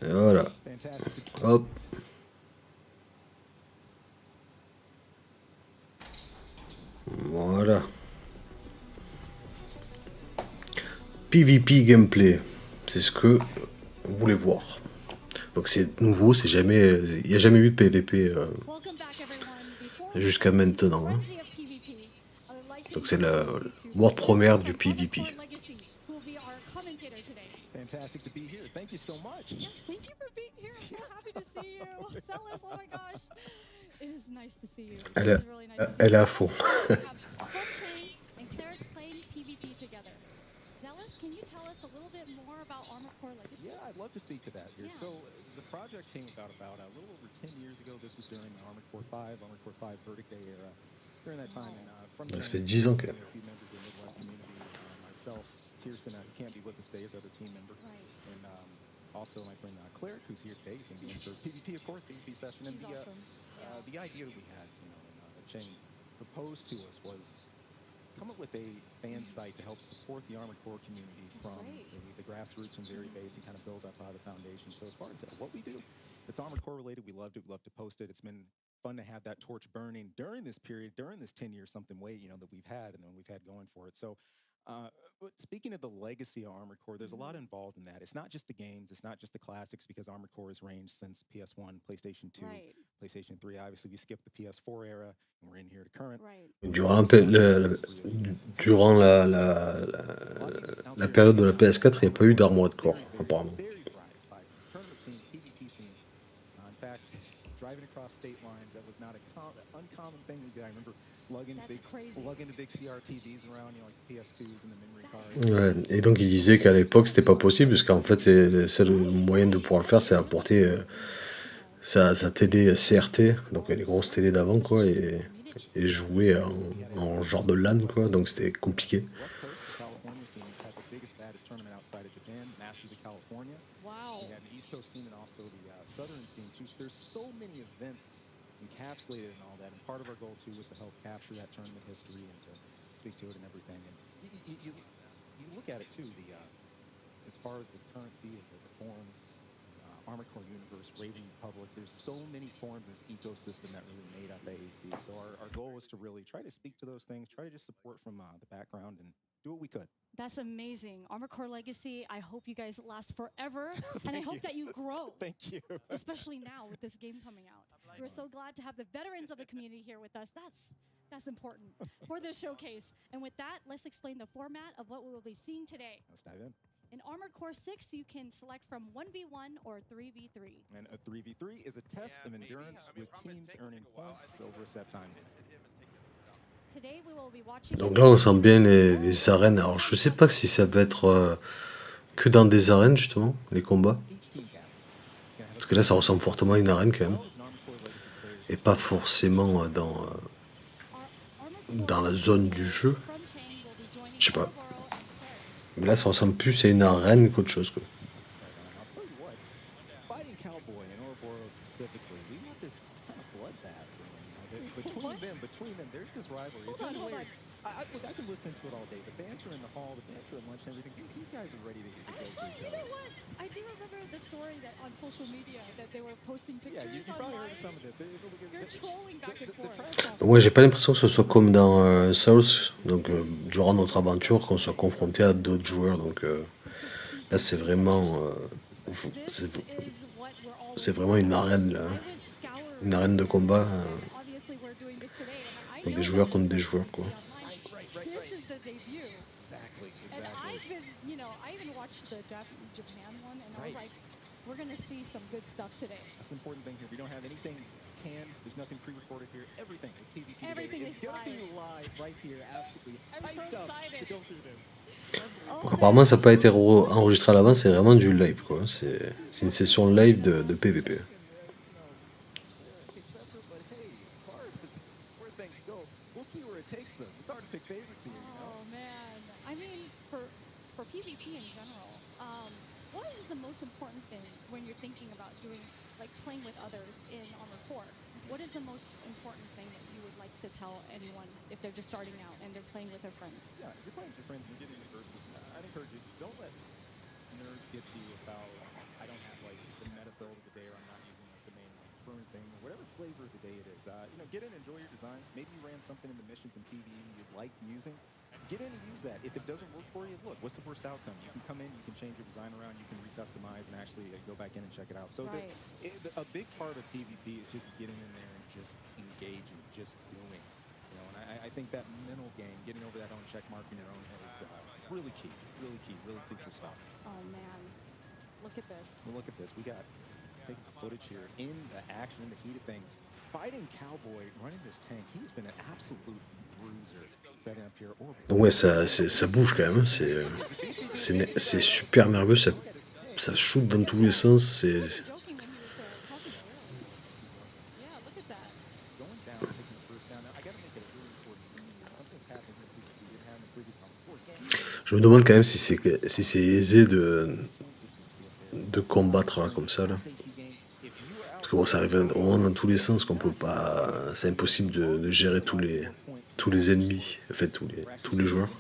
Et voilà. Hop. Voilà. PvP gameplay. C'est ce que on voulait voir. Donc c'est nouveau, il n'y a jamais eu de PvP jusqu'à maintenant. Hein. Donc c'est la world première du PvP. Fantastic to be here. Thank you so much. Yes, thank you for being here. I'm so happy to see you. Celis, oh my gosh. It is nice to see you. Elle est à fond. Can you tell us a little bit more about Armored Core Legacy? Yeah, I'd love to speak to that here. Yeah. So the project came about a little over 10 years ago. This was during the Armored Core 5 Verdict Day era. During that time, and from ça fait 10 ans quand même. A few members of the Midwest community, myself, Kirsten, who can't be with us today, is other team member, and also my friend Cleric, who's here today. He's going to be in for PvP, of course, PvP session. And the idea we had, Cheng proposed to us was come up with a fan site to help support the Armored Core community from the grassroots and very basic, kind of build up the foundation. So as far as what we do, it's Armored Core related. We loved it. We love to post it. It's been fun to have that torch burning during this period, during this 10 years, something way, that we've had and then we've had going for it. So speaking of the legacy of Armored Core, there's a lot involved in that. It's not just the games, it's not just the classics, because Armored Core has ranged since PS1, PlayStation 2, PlayStation 3. Obviously, we skipped the PS4 era, and we're in here to current. Durant la période de la PS4, il n'y a pas eu d'Armored Core, apparemment. Driving across state lines, that was not an uncommon thing to do. I remember lugging the big CRTVs around, like PS2s and the memory cards. Ouais, et donc il disait qu'à l'époque c'était pas possible, parce qu'en fait le seul moyen de pouvoir le faire, c'est apporter sa télé CRT, donc les grosses télés d'avant, quoi, et jouer en genre de LAN, quoi, donc c'était compliqué. Encapsulated and all that, and part of our goal too was to help capture that tournament history and to speak to it and everything. And you look at it too. As far as the currency of the forums, Armored Core Universe, Raven Republic, there's so many forms in this ecosystem that really made up AAC. So our goal was to really try to speak to those things, try to just support from the background and do what we could. That's amazing. Armored Core Legacy, I hope you guys last forever. And I hope that you grow. Thank you. Especially now with this game coming out. We're so glad to have the veterans of the community here with us. That's important for this showcase. And with that, let's explain the format of what we will be seeing today. Let's dive in. In Armored Core 6, you can select from 1v1 or 3v3. And a 3v3 is a test of endurance with teams earning points over a set time. Today we will be watching. Donc là, on sent bien les arènes. Alors, je sais pas si ça va être que dans des arènes, justement, les combats. Parce que là, ça ressemble fortement à une arène, quand même. Et pas forcément dans la zone du jeu. Je sais pas. Mais là, ça ressemble plus à une arène qu'autre chose, quoi. I can listen to it all day. The banter in the hall, the banter at lunch and everything. These guys are ready to go through each You other. know what? I do remember the story that on social media that they were posting pictures Yeah, you probably online. heard of some of this. You're trolling back and forth. Donc, ouais, j'ai pas l'impression que ce soit comme dans Souls, donc durant notre aventure, qu'on soit confronté à d'autres joueurs. Donc là, c'est vraiment, c'est vraiment une arène là, hein. Une arène de combat. Obviously, we're doing this today. And I Donc know des joueurs that contre des joueurs, quoi. this is the debut. Exactly. And I've been, I even watched the Japan one, and I was like, we're going to see some good stuff today. That's the important thing here. We don't have anything canned. There's nothing pre-recorded here. Everything with PvP today Everything is is going to be live. live right here. Absolutely. I'm so hyped up excited. to go through this. Donc apparemment, ça n'a pas été enregistré à l'avance, c'est vraiment du live, quoi. C'est une session live de PvP. Oh man, I mean, for PvP in general, what is the most important thing when you're thinking about doing, like playing with others in Armored Core? What is the most important thing that you would like to tell anyone if they're just starting out and they're playing with their friends? Yeah, if you're playing with your friends and you're getting into versus, I'd encourage you, don't let nerds get to you about, I don't have like the meta build of the day, or I'm not using like the main burn thing, or whatever flavor of the day it is. Get in, enjoy your designs. Maybe you ran something in the missions and PvE you'd like using. Get in and use that. If it doesn't work for you, look, what's the worst outcome? You can come in, you can change your design around, you can recustomize and actually go back in and check it out. So a big part of PvP is just getting in there and just engaging, just doing. And I think that mental game, getting over that own check mark in your own head is really key, really crucial stuff. Oh man, look at this. Well, look at this. We got taking some footage here in the action, in the heat of things. Fighting Cowboy, running this tank, he's been an absolute bruiser. Setting up here. Donc ouais, ça bouge quand même, c'est super nerveux, ça shoot dans tous les sens, c'est... Je me demande quand même si c'est aisé de combattre là, comme ça là. Parce que bon, ça arrive vraiment dans tous les sens qu'on peut pas. C'est impossible de gérer tous les ennemis, en fait tous les joueurs.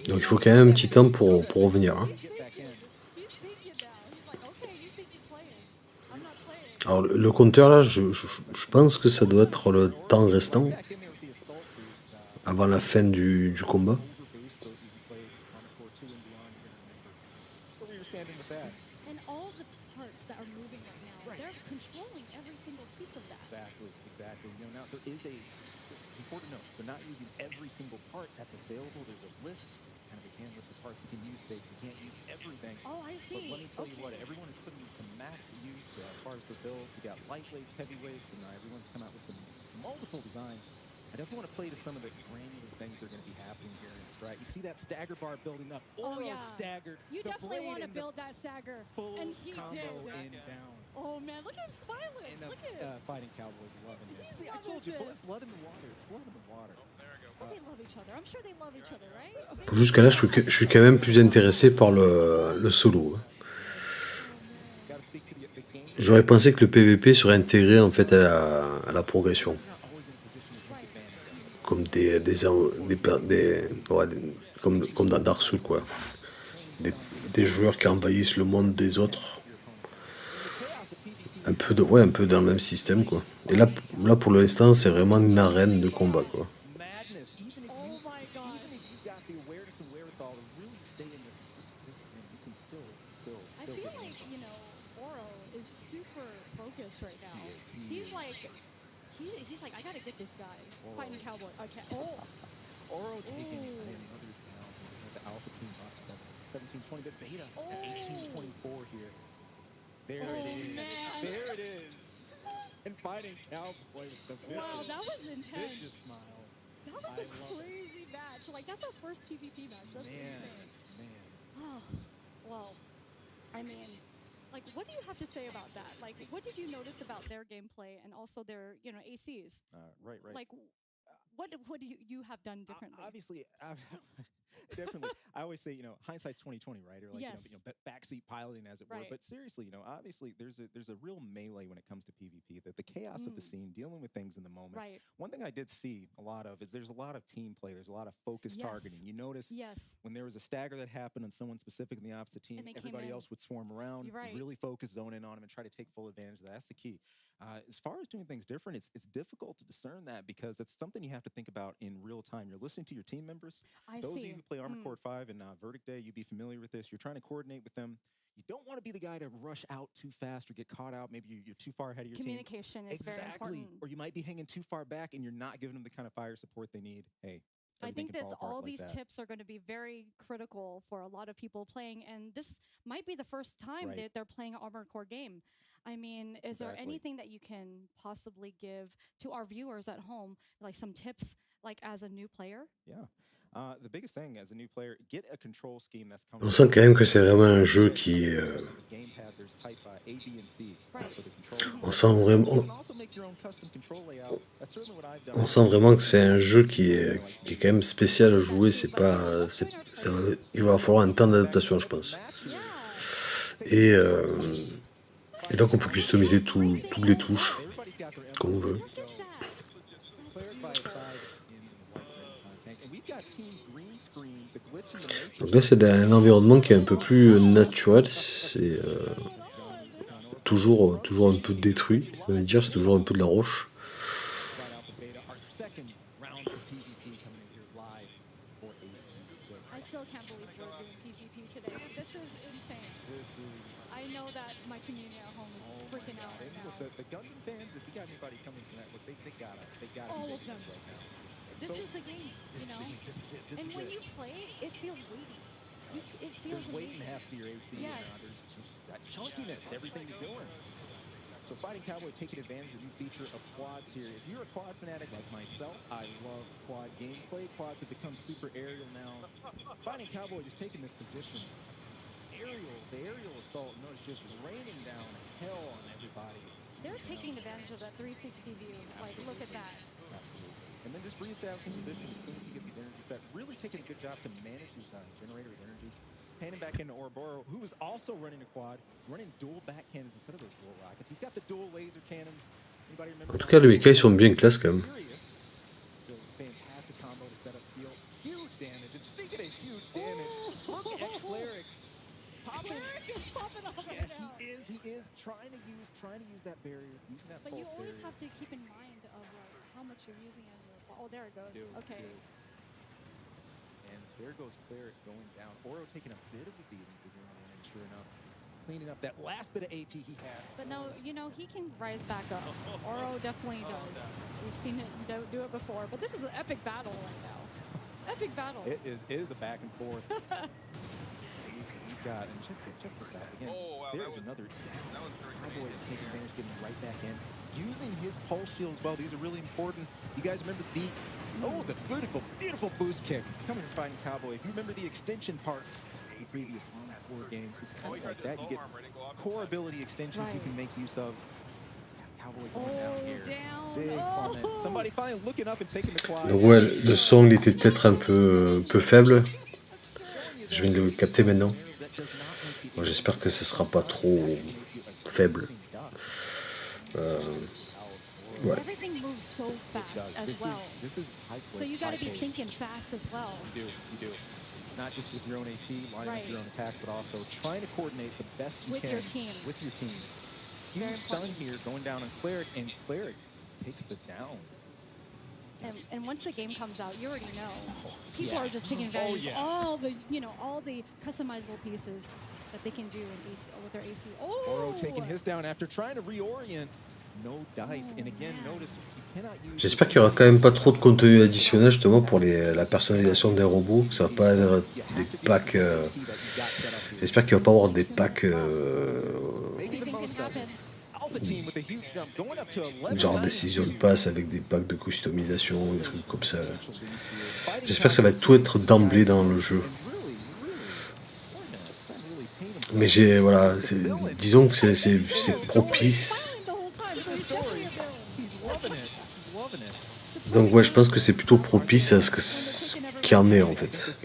Donc il faut quand même un petit temps pour revenir. Hein. Alors le compteur là, je pense que ça doit être le temps restant avant la fin du combat. Lightweights, heavyweights, and everyone's come out with some multiple designs. I definitely want to play to some of the granular things that are going to be happening here in Strat. You see that stagger bar building up. Staggered. You definitely want to build that stagger. And he did. And down. Oh man, look at him smiling. And look at Fighting Cowboys loving this. See, I told you, blood in the water. It's blood in the water. They love each other. I'm sure they love each other, right? Jusqu'à là, je suis quand même plus intéressé par le solo. Hein. J'aurais pensé que le PVP serait intégré en fait à la progression, comme ouais, comme dans Dark Souls quoi, des, des joueurs qui envahissent le monde des autres, un peu dans le même système quoi. Et là pour l'instant c'est vraiment une arène de combat quoi. Oh my gosh. I feel like, Oro is super focused right now. He's like, he's like, I gotta get this guy. Fighting cowboy. Okay. Oh. Oro taking another down. The Alpha team up 17-20, but Beta at 18-24 here. There it is. Man. There it is. And fighting Cowboy with the Wow, that was intense. vicious smile. That was a crazy match. Like, that's our first PvP match. That's insane. Man. Oh, well, I mean, like, what do you have to say about that? Like, what did you notice about their gameplay and also their, ACs? Right. Like, what do you have done differently? Obviously, definitely. I always say, hindsight's 20/20, right? Or like, Yes. backseat piloting, as it were. Right. But seriously, obviously, there's a real melee when it comes to PvP. That the chaos of the scene, dealing with things in the moment. Right. One thing I did see a lot of is there's a lot of team play. There's a lot of focused targeting. You notice when there was a stagger that happened on someone specific in the opposite team, everybody else would swarm around, really focus, zone in on them, and try to take full advantage of that. That's the key. As far as doing things different, it's difficult to discern that because it's something you have to think about in real time. You're listening to your team members. Those of you who play Armored Core 5 and Verdict Day, you'd be familiar with this. You're trying to coordinate with them. You don't want to be the guy to rush out too fast or get caught out. Maybe you're too far ahead of your Communication team. is very important. Or you might be hanging too far back and you're not giving them the kind of fire support they need. Hey, I think that all these tips are going to be very critical for a lot of people playing, and this might be the first time that they're playing an Armored Core game. I mean, is there anything that you can possibly give to our viewers at home, like some tips, like as a new player? Yeah. The biggest thing as a new player, get a control scheme that's On sent quand même que c'est vraiment un jeu qui est, on sent vraiment que c'est un jeu qui est quand même spécial à jouer. C'est pas, il va falloir un temps d'adaptation, je pense. Et donc on peut customiser toutes les touches comme on veut. Donc là c'est un environnement qui est un peu plus naturel. C'est toujours un peu détruit. Ça veut dire c'est toujours un peu de la roche. This is the game, and when you play it, it feels weighty. It feels weight amazing. and half to your AC. Yes. There's just that chunkiness, everything you're doing. So Fighting Cowboy taking advantage of the new feature of quads here. If you're a quad fanatic like myself, I love quad gameplay. Quads have become super aerial now. Fighting Cowboy just taking this position. The aerial assault, it's just raining down hell on everybody. They're taking advantage of that 360 view. Like, look at that. Absolutely. And then just reestablishing position as soon as he gets his energy set. Really taking a good job to manage his generator's energy. Handing back into Ouroboros, who is also running a quad, running dual back cannons instead of those dual rockets. He's got the dual laser cannons. Anybody remember? En tout cas, les mécas ils sont bien classe quand même. So fantastic combo to set up field. Huge damage. And speaking of huge damage, look at Cleric. Cleric is popping off right now. He is trying to use that barrier, using that But pulse you always barrier. have to keep in mind of how much you're using it. Oh, there it goes. Okay. And there goes Cleric going down. Oro taking a bit of a beating for zeroing in, and sure enough, cleaning up that last bit of AP he had. But no, he can rise back up. Oro definitely does. We've seen it do it before. But this is an epic battle right now. Epic battle. It is a back and forth. We've got, and check this out again. Oh, wow, there's another down. Cowboy is taking advantage, getting right back in. Using his pulse shield as well. These are really important. You guys remember the beautiful boost kick coming from Fighting Cowboy. If you remember the extension parts in previous Armored Core games, it's kind of like that. You get core ability extensions you can make use of. Cowboy going down here. Big comment. Somebody finally looking up and taking the quad. Donc ouais, le son il était peut-être un peu faible. Je viens de le capter maintenant. Bon, j'espère que ce sera pas trop faible. Ouais. Everything moves so fast as well. This is high So you got to be high-paced. thinking fast as well. You do. Not just with your own AC, lining up your own attacks, but also trying to coordinate the best you With can your team. with your team. Very Huge stun important. here going down on Cleric, and Cleric takes the down. And once the game comes out, you already know. People Yeah. are just taking advantage yeah. of all the customizable pieces that they can do in AC, with their AC. Oro taking his down after trying to reorient. No dice. And again, notice you cannot use. J'espère qu'il y aura quand même pas trop de contenu additionnel justement pour la personnalisation des robots, que ça va pas être des packs. J'espère qu'il va pas avoir des packs genre des Season Pass avec des packs de customisation, des trucs comme ça. J'espère que ça va tout être d'emblée dans le jeu. Mais disons que c'est propice. Donc ouais, je pense que c'est plutôt propice à ce qu'il y en est en fait.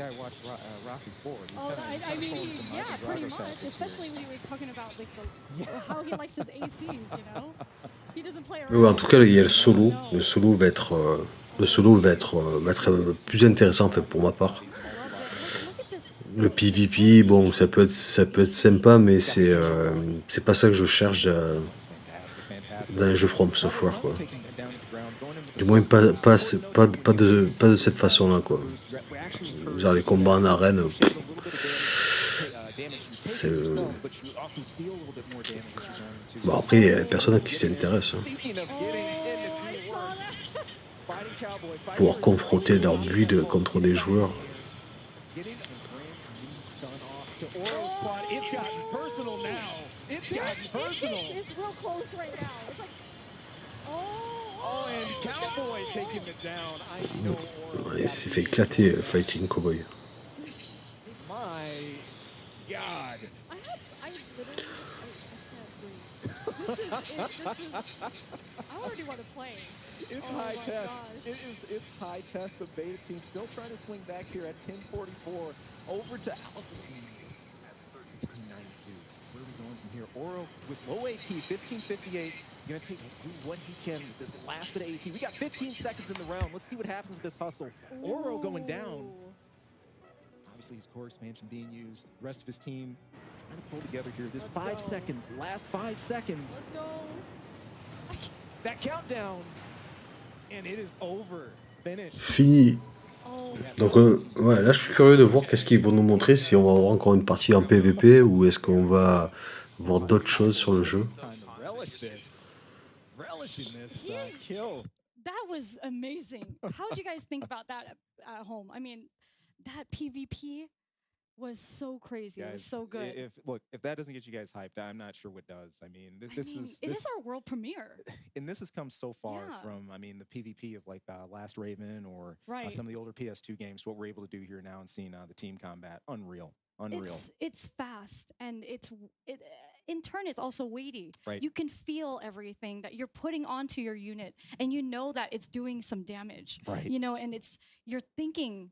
Ouais, en tout cas, il y a le solo. Le solo va être plus intéressant en fait pour ma part. Le PvP, bon, ça peut être sympa, mais c'est pas ça que je cherche dans les jeux From Software, quoi. Du moins pas de cette façon-là, quoi. Genre les combats en arène. C'est bon, après il y a personne qui s'intéresse. Pouvoir confronter leur build contre des joueurs. Il s'est fait éclater Fighting Cowboy. I already want to play. It's high test. It's high test, but Beta Team still trying to swing back here at 10:44 over to Alpha Teams at 13:92. Where are we going from here? Oro with low AP, 15:58. He's going to do what he can with this last bit of AP. We got 15 seconds in the round. Let's see what happens with this hustle. Oro going down. Obviously, his core expansion being used. The rest of his team trying to pull together here. This 5 seconds, last 5 seconds. Let's go. That countdown. And it is over. Finish. Fini. Donc ouais, là je suis curieux de voir qu'est-ce qu'ils vont nous montrer, si on va avoir encore une partie en PVP ou est-ce qu'on va voir d'autres choses sur le jeu. That was amazing. How did you guys think about that at home? I mean, that PvP was so crazy. Guys, it was so good. If that doesn't get you guys hyped, I'm not sure what does. I mean, it is our world premiere. And this has come so far from, I mean, the PvP of like Last Raven or some of the older PS2 games. What we're able to do here now and seeing the team combat, unreal. It's fast and it in turn it's also weighty. Right. You can feel everything that you're putting onto your unit, and you know that it's doing some damage. Right. You know, and you're thinking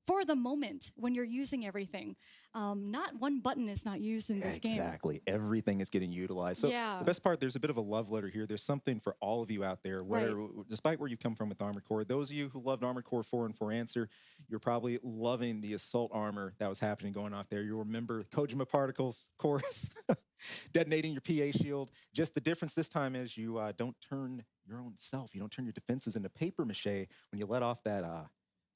for the moment when you're using everything. Not one button is not used in this game. Exactly. Everything is getting utilized. So the best part, there's a bit of a love letter here. There's something for all of you out there, despite where you've come from with Armored Core. Those of you who loved Armored Core 4 and 4 Answer, you're probably loving the assault armor that was happening going off there. You'll remember Kojima Particles, chorus, detonating your PA shield. Just the difference this time is you don't turn your own self. You don't turn your defenses into paper mache when you let off that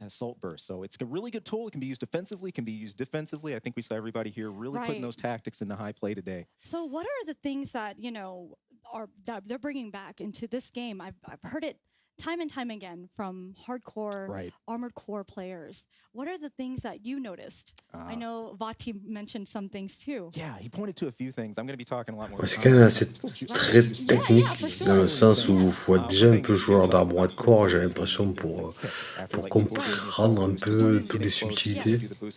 assault burst. So it's a really good tool. It can be used offensively, can be used defensively. I think we saw everybody here really putting those tactics into high play today. So what are the things that, that they're bringing back into this game? I've heard it time and time again from hardcore Armored Core players. What are the things that you noticed? I know Vati mentioned some things too. Yeah, he pointed to a few things. I'm going to be talking a lot more. Ouais, c'est quand même assez très technique dans le sens où il faut être déjà un peu joueur d'Armored Core, j'ai l'impression, pour comprendre un peu toutes les subtilités. Pour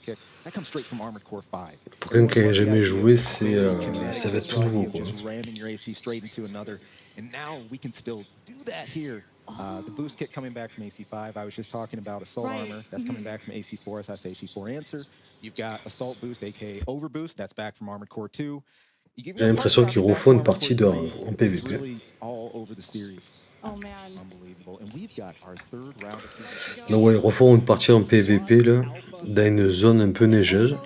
quelqu'un qui n'a jamais joué, ça va être tout nouveau, quoi. The boost kit coming back from AC5. I was just talking about assault armor. That's coming back from AC4, as I say AC4 Answer. You've got assault boost, aka overboost. That's back from Armored Core 2. J'ai l'impression qu'ils refont une partie en PVP. Donc ouais, ils refont une partie en PVP là, dans une zone un peu neigeuse.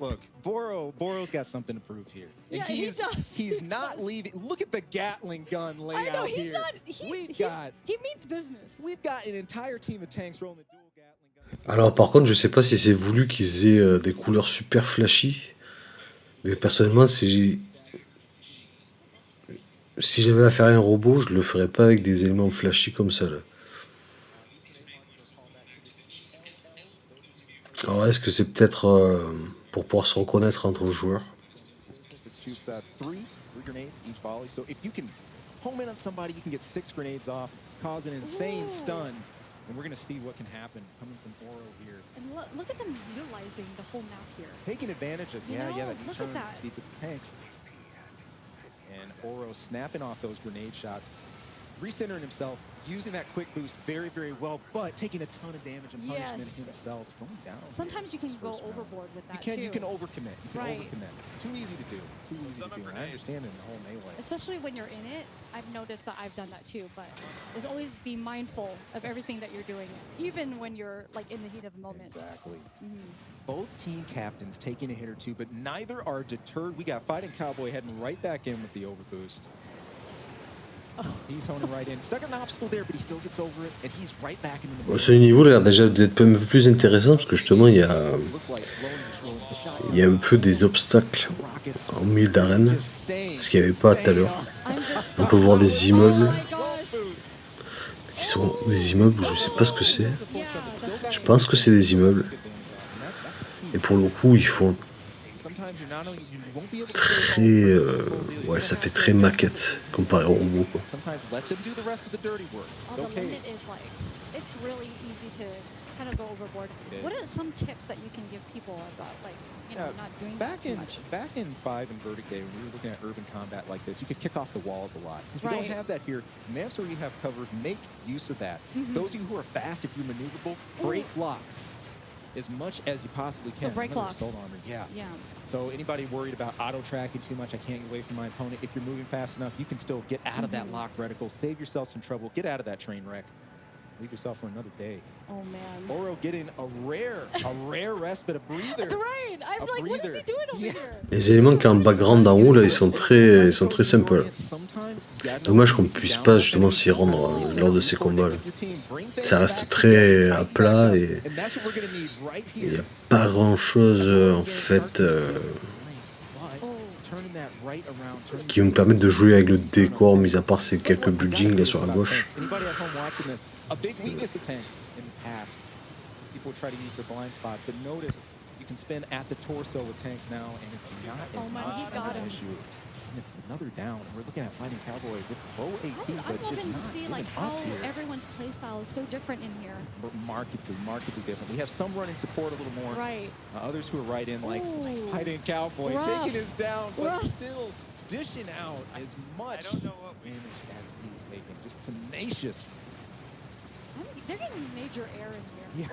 Look, Boro's got something to prove here. And he's not leaving. Look at the Gatling gun layout here. He means business. We've got an entire team of tanks rolling the dual Gatling gun. Alors par contre, je sais pas si c'est voulu qu'ils aient des couleurs super flashy. Mais personnellement, si j'avais à faire un robot, je le ferais pas avec des éléments flashy comme ça là. Alors est-ce que c'est peut-être pour pouvoir se reconnaître entre joueurs? Three grenades each volley. So if you can home in on somebody, you can get 6 grenades off, cause an insane stun. And we're going to see what can happen coming from Oro here. And look at them utilizing the whole map here. Taking advantage of, that new turn that. speed with the tanks. And Oro snapping off those grenade shots, recentering himself, using that quick boost very, very well, but taking a ton of damage and punishment himself. Going down. Sometimes you can go overboard with that You can overcommit. You can overcommit. Too easy to do. Too easy to do. And I understand in the whole melee. Especially when you're in it, I've noticed that I've done that too, but is always be mindful of everything that you're doing, even when you're like in the heat of the moment. Exactly. Both team captains taking a hit or two, but neither are deterred. We got Fighting Cowboy heading right back in with the overboost. He's honing right in. Stuck an obstacle there, but he still gets over it, and he's right back in the Ce niveau a l'air déjà d'être un peu plus intéressant parce que justement il y a un peu des obstacles en milieu d'arène, ce qu'il n'y avait pas tout à l'heure. On peut voir des immeubles qui sont des immeubles où je sais pas ce que c'est. Je pense que c'est des immeubles. Et pour le coup, ils font très ouais, ça fait très maquette comparé au robot quoi. It's really easy to kind of go overboard. What are some tips that you can give people about, like, not doing that too much? Back in 5 and Verdict Day, when we were looking at urban combat like this, you could kick off the walls a lot. Since we don't have that here, maps where you have covered, make use of that. Those of you who are fast, if you're maneuverable, break locks as much as you possibly can. So break locks. Soul armor, yeah. So anybody worried about auto tracking too much, I can't get away from my opponent. If you're moving fast enough, you can still get out of that lock reticle, save yourself some trouble, get out of that train wreck. Leave yourself for another day. Oh man. Oro getting a rare respite, a breather. Right. I'm like, what is he doing over here? Les éléments qui sont en background en haut là, ils sont très sympas. Là. Dommage qu'on puisse pas justement s'y rendre lors de ces combats. Là. Ça reste très à plat et il n'y a pas grand chose en fait qui me permettent de jouer avec le décor, mis à part ces quelques buildings là sur la gauche. A big weakness of tanks in the past. People try to use their blind spots, but notice you can spin at the torso with tanks now, and it's not as much of an issue. Another down, and we're looking at Fighting Cowboy with low AP, but I'm just loving not to see like how everyone's playstyle is so different in here. Markedly different. We have some running support a little more. Right. Others who are right in, like Fighting Cowboy, taking us down, but still dishing out as much damage as he's taking. Just tenacious. They're getting major air in here.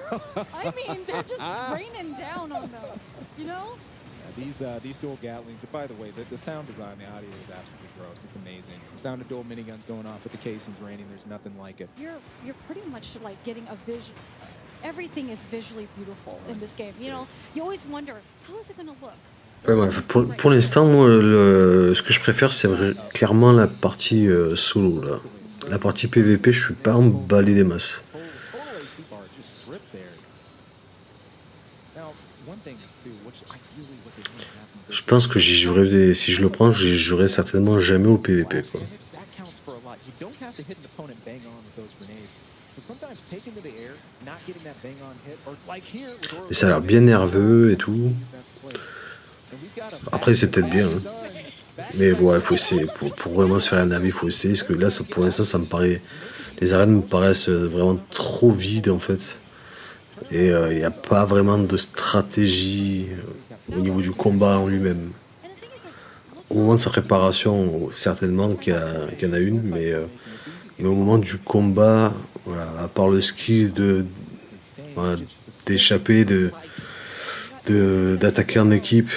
I mean, they're just raining down on them, you know? These dual Gatlings, and by the way, the sound design, the audio is absolutely gross. It's amazing. The sound of dual miniguns going off with the casings raining, there's nothing like it. You're pretty much like getting a vision. Everything is visually beautiful in this game. You know, you always wonder, how is it going to look? Ouais, pour l'instant, moi, ce que je préfère, c'est clairement la partie solo. Là. La partie PVP, je suis pas emballé des masses. Je pense que j'y jouerai si je le prends, j'y jouerai certainement jamais au PVP quoi. Mais ça a l'air bien nerveux et tout. Après c'est peut-être bien. Hein. Mais voilà, il faut essayer. Pour vraiment se faire un avis, il faut essayer. Parce que là, pour l'instant, ça me paraît. Les arènes me paraissent vraiment trop vides en fait. Et il n'y a pas vraiment de stratégie au niveau du combat en lui-même. Au moment de sa préparation, certainement qu'il y en a une, mais au moment du combat, voilà, à part le skill d'échapper, d'attaquer en équipe.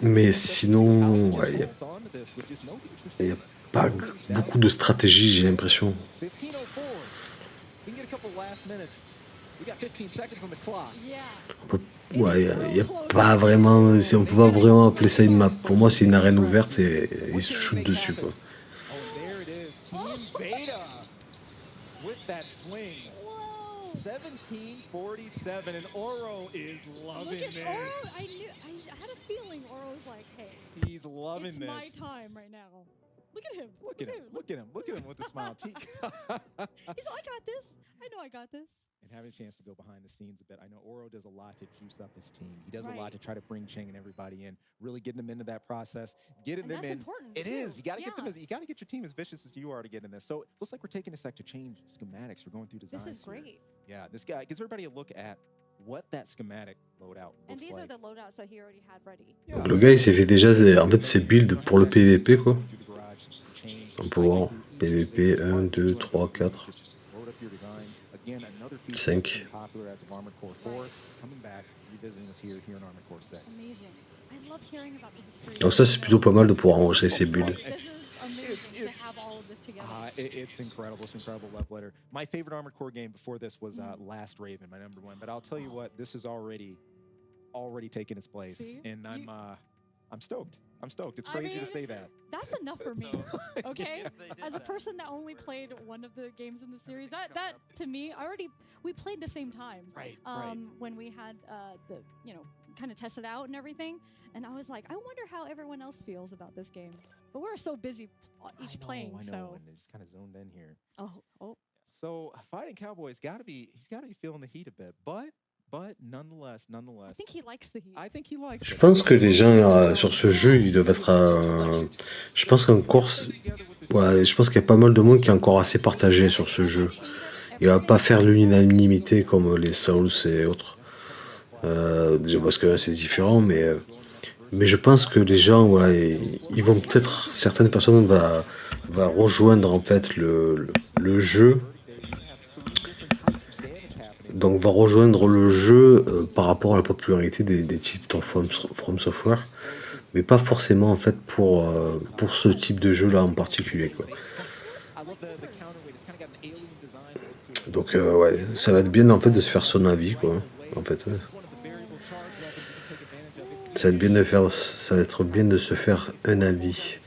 Mais sinon, ouais, il n'y a pas beaucoup de stratégie, j'ai l'impression. Ouais, il y a pas vraiment, on peut pas vraiment appeler ça une map. Pour moi, c'est une arène ouverte et ils se shootent dessus, quoi. With that swing. 1747 and Oro is loving this. Oro, I had a feeling Oro was like, hey, he's loving it's this. my time right now. Look at him. Look at him. Look at him. Look at him with a smile. He's like, I got this. I know I got this. And having a chance to go behind the scenes a bit, I know Oro does a lot to juice up his team. He does a lot to try to bring Cheng and everybody in, really getting them into that process, getting them in. Important it too. Is. You got to get them. You got to get your team as vicious as you are to get in this. So it looks like we're taking a sec to change schematics. We're going through designs. This is great. Here. Yeah, this guy gives everybody a look at what that schematic loadout looks And these like. are the loadouts that he already had ready. Donc le gars, il s'est fait déjà, en fait, ses builds pour le PVP, quoi. On peut voir PVP 1, 2, 3, 4, 5. Donc ça, c'est plutôt pas mal de pouvoir enregistrer ses builds. It's incredible. It's incredible love letter. My favorite Armored Core game before this was Last Raven, my number one. But I'll tell you what, this is already taken its place, and I'm stoked. I'm stoked. It's crazy to say that. That's enough for me. Okay, as a person that only played one of the games in the series, that to me, we played the same time. Right. When we had the kind of tested out and everything, and I was like, I wonder how everyone else feels about this game. But we're so busy each playing. I know, so and it's kind of zoned in here. Oh. So Fighting Cowboy's got to be feeling the heat a bit, but nonetheless. I think he likes the heat. I think he likes. Je pense que les gens sur ce jeu, ils doivent être. Je pense qu'encore, ouais, je pense qu'il y a pas mal de monde qui est encore assez partagé sur ce jeu. Il va pas faire l'unanimité comme les Souls et autres. Déjà parce que c'est différent, mais je pense que les gens, voilà, ils vont peut-être, certaines personnes va rejoindre en fait le jeu. Donc va rejoindre le jeu par rapport à la popularité des titres From Software, mais pas forcément en fait pour ce type de jeu là en particulier, quoi. Donc ouais, ça va être bien en fait de se faire son avis, quoi. En fait, ça va être bien de se faire un avis.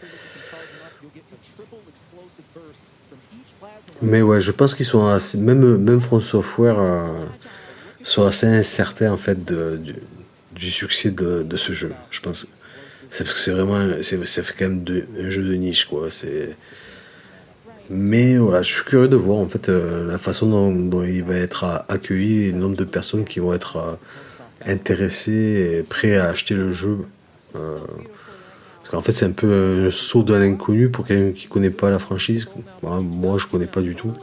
Mais ouais, je pense qu'ils sont assez, même From Software sont assez incertains en fait du succès de ce jeu. Je pense, c'est parce que c'est vraiment, ça fait quand même un jeu de niche, quoi. Mais voilà, je suis curieux de voir en fait la façon dont il va être accueilli et le nombre de personnes qui vont être intéressées et prêts à acheter le jeu. Parce qu'en fait, c'est un peu un saut dans l'inconnu pour quelqu'un qui connaît pas la franchise. Voilà, moi, je connais pas du tout.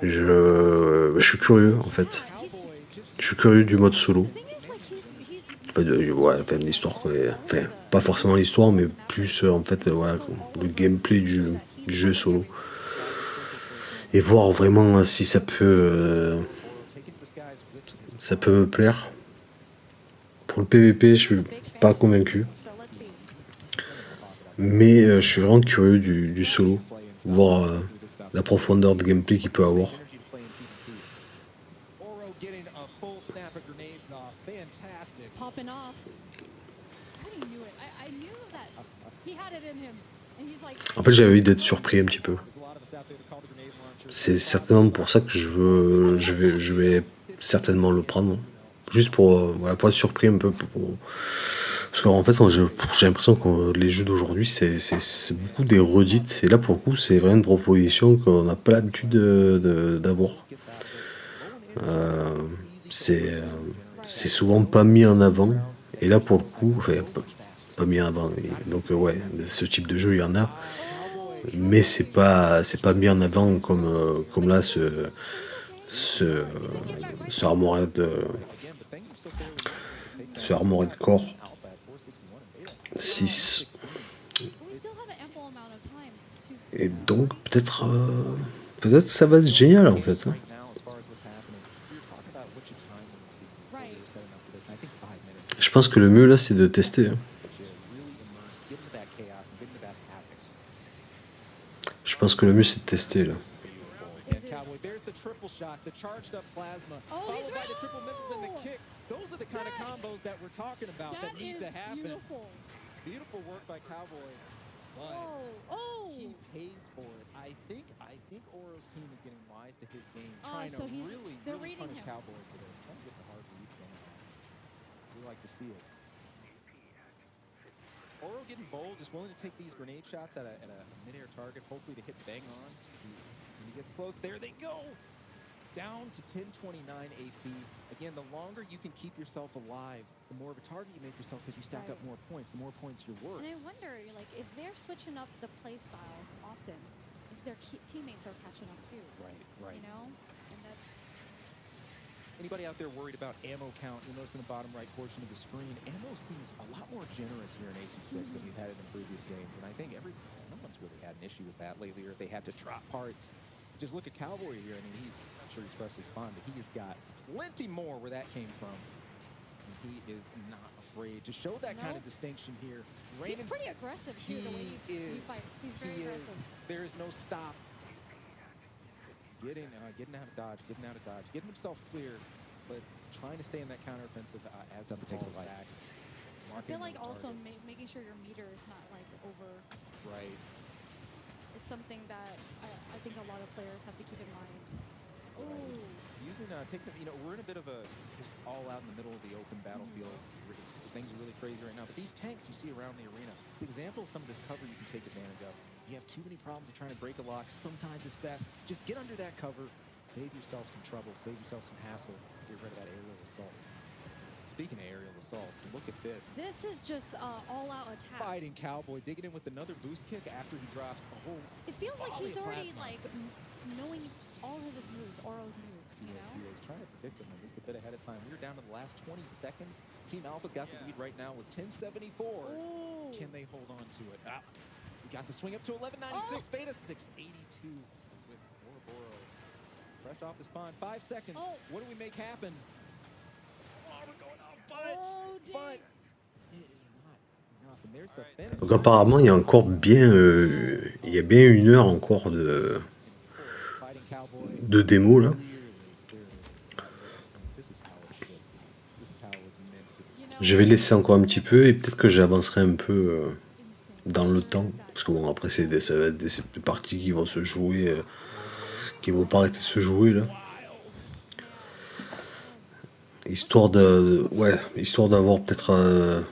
Je suis curieux, en fait. Je suis curieux du mode solo. Enfin, l'histoire, quoi. Enfin, pas forcément l'histoire, mais plus, en fait, voilà, le gameplay du jeu solo. Et voir vraiment si ça peut me plaire. Pour le PVP, je suis pas convaincu. Mais je suis vraiment curieux du solo, voir la profondeur de gameplay qu'il peut avoir. En fait, j'avais envie d'être surpris un petit peu. C'est certainement pour ça que je vais certainement le prendre, juste pour être surpris un peu. Parce qu'en fait, j'ai l'impression que les jeux d'aujourd'hui, c'est beaucoup des redites. Et là, pour le coup, c'est vraiment une proposition qu'on n'a pas l'habitude d'avoir. C'est souvent pas mis en avant. Et là, pour le coup, enfin, pas mis en avant. Donc, ouais, ce type de jeu, il y en a. Mais c'est pas mis en avant comme là, ce Armored Core 6. Et donc peut-être ça va être génial en fait. Je pense que le mieux là, c'est de tester, hein. Je pense que le mieux, c'est de tester là. And Cowboy, there's the triple shot, the charged up plasma, followed by the triple missiles and the kick. Those are the kind of combos that we're talking about that need to happen. Beautiful. Beautiful work by Cowboy. But he pays for it. I think Oro's team is getting wise to his game, trying to really punish Cowboy for this, trying to get the hard reads going on. We like to see it. Oro getting bold, just willing to take these grenade shots at a mid-air target, hopefully to hit bang on. So he gets close. There they go! Down to 1029 AP. Again, the longer you can keep yourself alive, the more of a target you make yourself because you stack up more points, the more points you're worth. And I wonder, like, if they're switching up the play style often, if their teammates are catching up too. Right. You know? And that's... Anybody out there worried about ammo count? You'll notice in the bottom right portion of the screen, ammo seems a lot more generous here in AC6 than we've had it in previous games. And I think no one's really had an issue with that lately, or if they had to drop parts. Just look at Cowboy here. I mean, I'm sure he's freshly spawned, but he has got plenty more where that came from. And he is not afraid to show that kind of distinction here. He's pretty aggressive too, the way he fights. He's very aggressive. There is no stop. Getting out of dodge, getting himself clear, but trying to stay in that counteroffensive as he falls back. I feel like also making sure your meter is not like over. Right. Is something that I think a lot of players have to keep in mind. Oh. Using we're in a bit of a just all out in the middle of the open battlefield. Things are really crazy right now, but these tanks you see around the arena, it's an example of some of this cover you can take advantage of. You have too many problems of trying to break a lock. Sometimes it's best just get under that cover, save yourself some trouble, save yourself some hassle, get rid of that aerial assault. Speaking of aerial assaults, look at this. This is just all-out attack. Fighting Cowboy, digging in with another boost kick after he drops a whole. It feels like he's already like knowing all of his moves, Oro's moves. You know? He was trying to predict them at least a bit ahead of time. We're down to the last 20 seconds. Team Alpha's got the lead right now with 1074. Ooh. Can they hold on to it? We got the swing up to 1196. Beta 682 with Oro. Fresh off the spawn, 5 seconds. What do we make happen? We're going off, but it is not enough. And there's the finish. Donc apparemment, il y a encore bien, il y a bien 1 heure encore de démo là. Je vais laisser encore un petit peu et peut-être que j'avancerai un peu dans le temps. Parce que bon, après, ça va être des parties qui vont se jouer, qui vont pas arrêter de se jouer là. Histoire d'avoir peut-être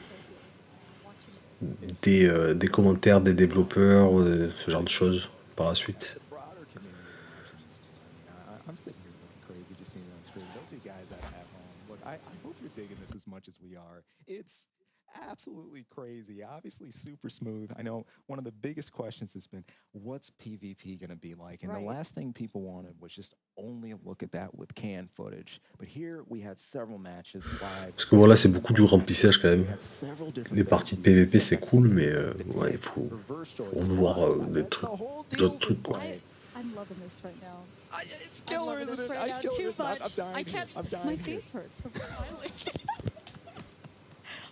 des commentaires des développeurs, ce genre de choses par la suite. As much as we are. It's absolutely crazy, obviously super smooth. I know one of the biggest questions has been, what's PvP going to be like? And the last thing people wanted was just only a look at that with canned footage. But here we had several matches live. Parce que voilà, c'est beaucoup du remplissage quand même. Les parties de PvP c'est cool, mais ouais, il faut voir d'autres trucs quoi. I'm loving this right now. It's killer, isn't it? Right It's too much. I'm dying. I can't. I'm dying. My face hurts from smiling.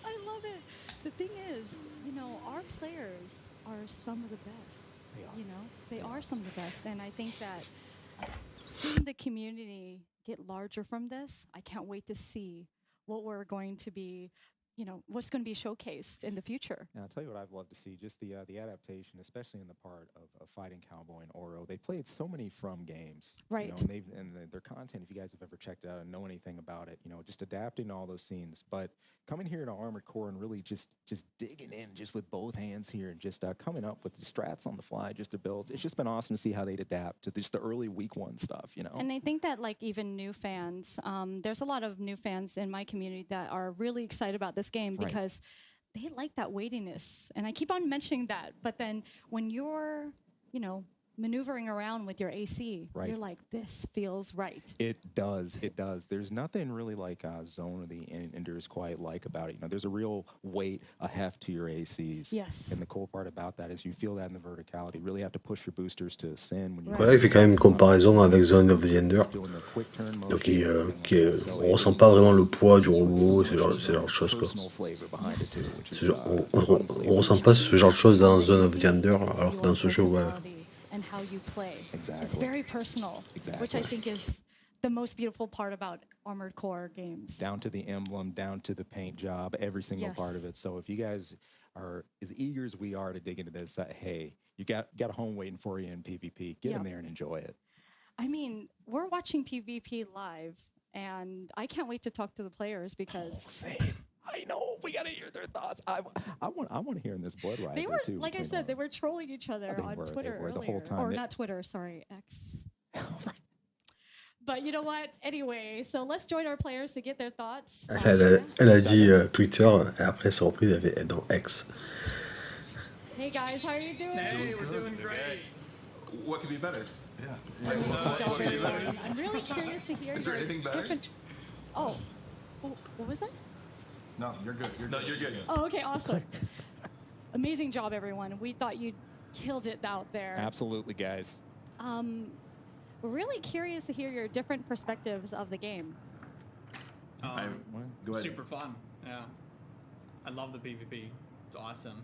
I love it. The thing is, our players are some of the best. They are some of the best, and I think that seeing the community get larger from this, I can't wait to see what we're going to be. What's going to be showcased in the future. Now, I'll tell you what I've loved to see, just the adaptation, especially in the part of fighting Cowboy and Oro. They played so many From games. Right. And their content, if you guys have ever checked it out and know anything about it, just adapting all those scenes. But coming here to Armored Core and really just digging in just with both hands here and just coming up with the strats on the fly, just their builds. It's just been awesome to see how they'd adapt to just the early week 1 stuff, And I think that even new fans, there's a lot of new fans in my community that are really excited about this game because they like that weightiness. And I keep on mentioning that. But then when you're, maneuvering around with your AC, Right. you're like, this feels right. It does. It does. There's nothing really like Zone of the Enders quite like about it. You know, there's a real weight, a heft to your ACs. Yes. And the cool part about that is you feel that in the verticality. You really have to push your boosters to ascend when you. Voilà, il fait quand même une comparaison avec Zone of the Ender. Doing the quick turn Donc, motion. on ressent pas vraiment le poids du robot, ce genre de choses, quoi. Personal flavor behind it too, which is, On ressent pas ce genre de choses dans Zone of the Ender, alors que dans ce jeu, ouais. And how you play. Exactly. It's very personal, which I think is the most beautiful part about Armored Core games. Down to the emblem, down to the paint job, every single part of it. So if you guys are as eager as we are to dig into this, hey, you got a home waiting for you in PvP. Get in there and enjoy it. I mean, we're watching PvP live, and I can't wait to talk to the players because same. I know. We gotta hear their thoughts. I want to hear in this blood rivalry they were, too. like I said, they were trolling each other on Twitter they were the earlier. whole time. Or not Twitter, sorry, X. But you know what? Anyway, so let's join our players to get their thoughts. Elle a dit Twitter, et après sa reprise, elle avait dans X. Hey guys, how are you doing? Hey, we're doing great. What could be better? Yeah. Good job, everyone. I'm really curious to hear Is there your anything better? different... Oh, what was that? No, you're good. You're good. Oh, okay, awesome. Amazing job, everyone. We thought you killed it out there. Absolutely, guys. We're really curious to hear your different perspectives of the game. Go ahead. Super fun. Yeah. I love the PvP. It's awesome.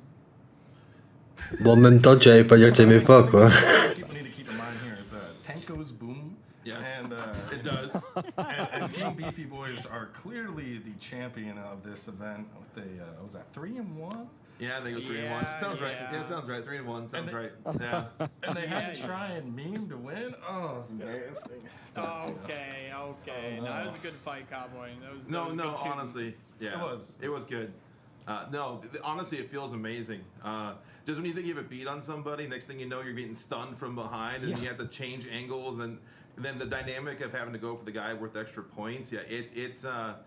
Bon, en même temps, tu n'allais pas dire que tu n'aimais pas, quoi. What we need to keep in mind here is tank goes boom. Yes. And it does. and Team Beefy Boys are clearly the champion of this event. With a, was that 3-1? Yeah, I think it was 3-1. Sounds right. Yeah, sounds right. 3-1 sounds right. Yeah. And they had to try and meme to win. Oh, it's embarrassing. Okay. No, that was a good fight, Cowboy. That was No, good shooting. honestly, yeah, it was good. Honestly, it feels amazing. Just when you think you have a beat on somebody, next thing you know, you're getting stunned from behind, and you have to change angles, and then the dynamic of having to go for the guy worth extra points. Yeah, it's a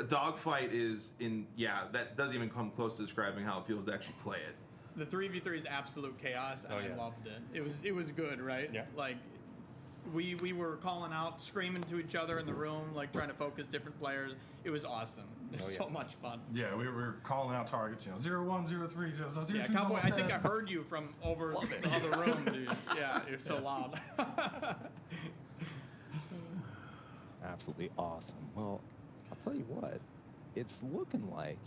dogfight is that doesn't even come close to describing how it feels to actually play it. The 3v3 is absolute chaos, and I loved it. It was good, right? Yeah. Like we were calling out, screaming to each other in the room, like trying to focus different players. It was awesome. It was so much fun. Yeah, we were calling out targets, 0-1, 0-3, 0-2. Yeah, Cowboy, I think I heard you from over the other room, dude. Yeah, you're so loud. Absolutely awesome. Well, I'll tell you what, it's looking like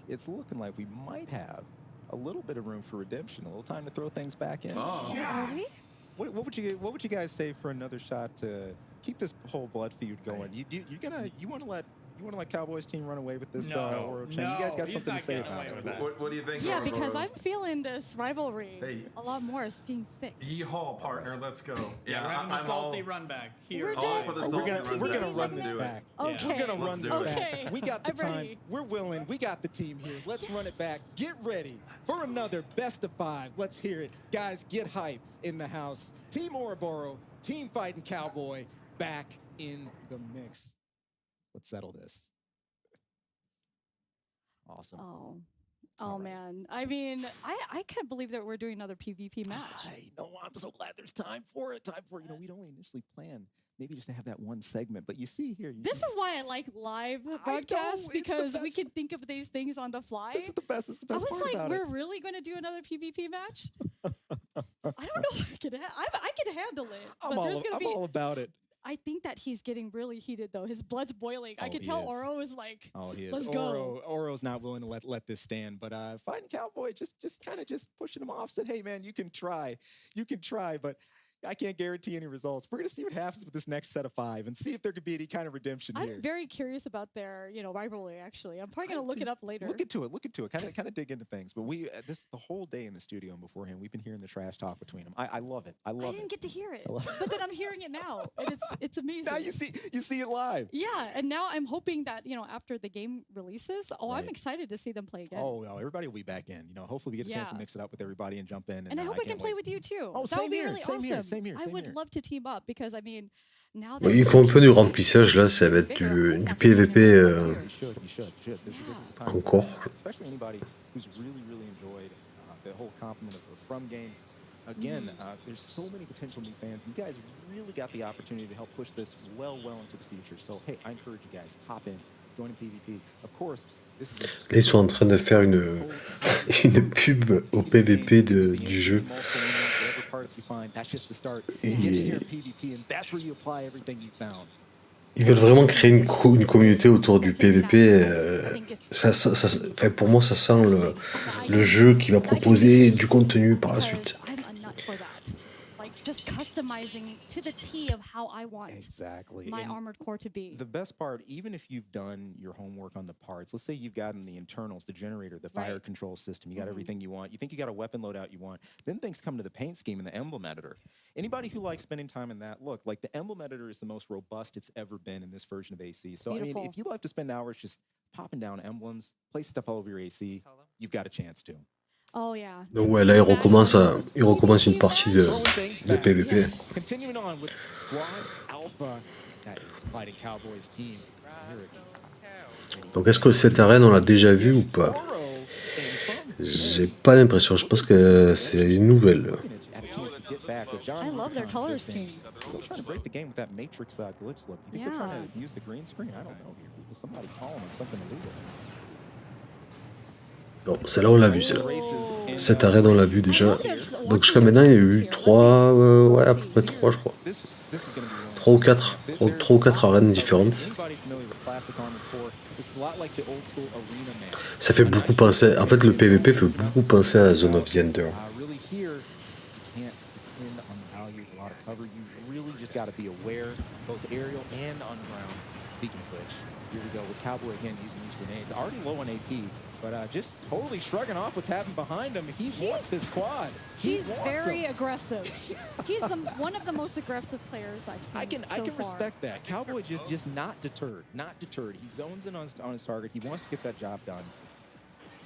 we might have a little bit of room for redemption, a little time to throw things back in. Oh. Yes. What would you guys say for another shot to keep this whole blood feud going? You want to let Cowboys team run away with this Oro chain? You guys got something to say about it? What do you think? Yeah, because I'm feeling this rivalry a lot more. It's getting thick. Yeehaw, partner, let's go. Yeah, we're having a salty run back here. We're all for the salty run We're gonna back. run this back. Okay. We're gonna run this Okay. back. We got the I'm time. ready. We're willing. We got the team here. Let's run it back. Get ready for another best of 5. Let's hear it, guys. Get hype in the house. Team Ouroboros, Team Fighting Cowboy, back in the mix. Let's settle this. Awesome. Oh man. I mean, I can't believe that we're doing another PvP match. I know. I'm so glad there's time for it. We'd only initially planned maybe just to have that one segment, but you see here. This is why I like live broadcasts, because we can think of these things on the fly. This is the best. This is the best I was part like, about we're it. really going to do another PvP match? I don't know if I can handle it. I'm all about it. I think that he's getting really heated though. His blood's boiling. I can he tell is. Oro is like, He is. let's go. Oro's not willing to let this stand, but Fighting Cowboy just kind of pushing him off. Said, hey man, you can try, but I can't guarantee any results. We're gonna see what happens with this next set of 5 and see if there could be any kind of redemption here. I'm very curious about their, rivalry. Actually, I'm probably gonna look it up later. Look into it. Kind of dig into things. But we the whole day in the studio and beforehand, we've been hearing the trash talk between them. I love it. I didn't get to hear it, but then I'm hearing it now, and it's amazing. Now you see it live. Yeah, and now I'm hoping that after the game releases, I'm excited to see them play again. Oh well, everybody will be back in. Hopefully we get a chance to mix it up with everybody and jump in. And I hope I can play with you too. Oh, that would be same really here, awesome. Same here. I would love to team up because I mean, now Oui, ils font un peu du remplissage là, ça va être du PVP encore. Especially anybody who's really enjoyed the whole complement of From games. Again, there's so many potential new fans. You guys really got the opportunity to help push this well into the future. So, hey, I encourage you guys, hop in, join in PvP. Of course, this is Là, ils sont en train de faire une pub au PVP du jeu. Et ils veulent vraiment créer une communauté autour du PVP. Enfin, pour moi, ça sent le jeu qui va proposer du contenu par la suite. Just customizing to the T of how I want my Armored Core to be. The best part, even if you've done your homework on the parts, let's say you've gotten the internals, the generator, the fire control system, you got everything you want, you think you got a weapon loadout you want, then things come to the paint scheme and the emblem editor. Anybody who likes spending time in that, look, like the emblem editor is the most robust it's ever been in this version of AC. So, Beautiful. I mean, if you like to spend hours just popping down emblems, place stuff all over your AC, you've got a chance to. Oh yeah. Donc ouais, là il recommence une partie de PVP. Continuing on with Squad Alpha, that is fighting Cowboys team. Donc est-ce que cette arène on l'a déjà vue ou pas? J'ai pas l'impression, je pense que c'est une nouvelle. I love their color scheme. Still trying to break the game with that Matrix glitch look. You think they're trying to use the green screen? I don't know here. Will somebody call them on something illegal? Bon, celle-là on l'a vue, cette arène on l'a vue déjà. Donc jusqu'à maintenant il y a eu 3, ouais à peu près 3 je crois. 3 ou 4 arènes différentes. Ça fait beaucoup penser, en fait le PVP fait beaucoup penser à Zone of the Ender. Here we go with Cowboy again using these grenades. Already low on AP, but just totally shrugging off what's happened behind him. He wants this quad. He's very aggressive. He's one of the most aggressive players I've seen. I can respect that. Cowboy just not deterred. Not deterred. He zones in on his target. He wants to get that job done.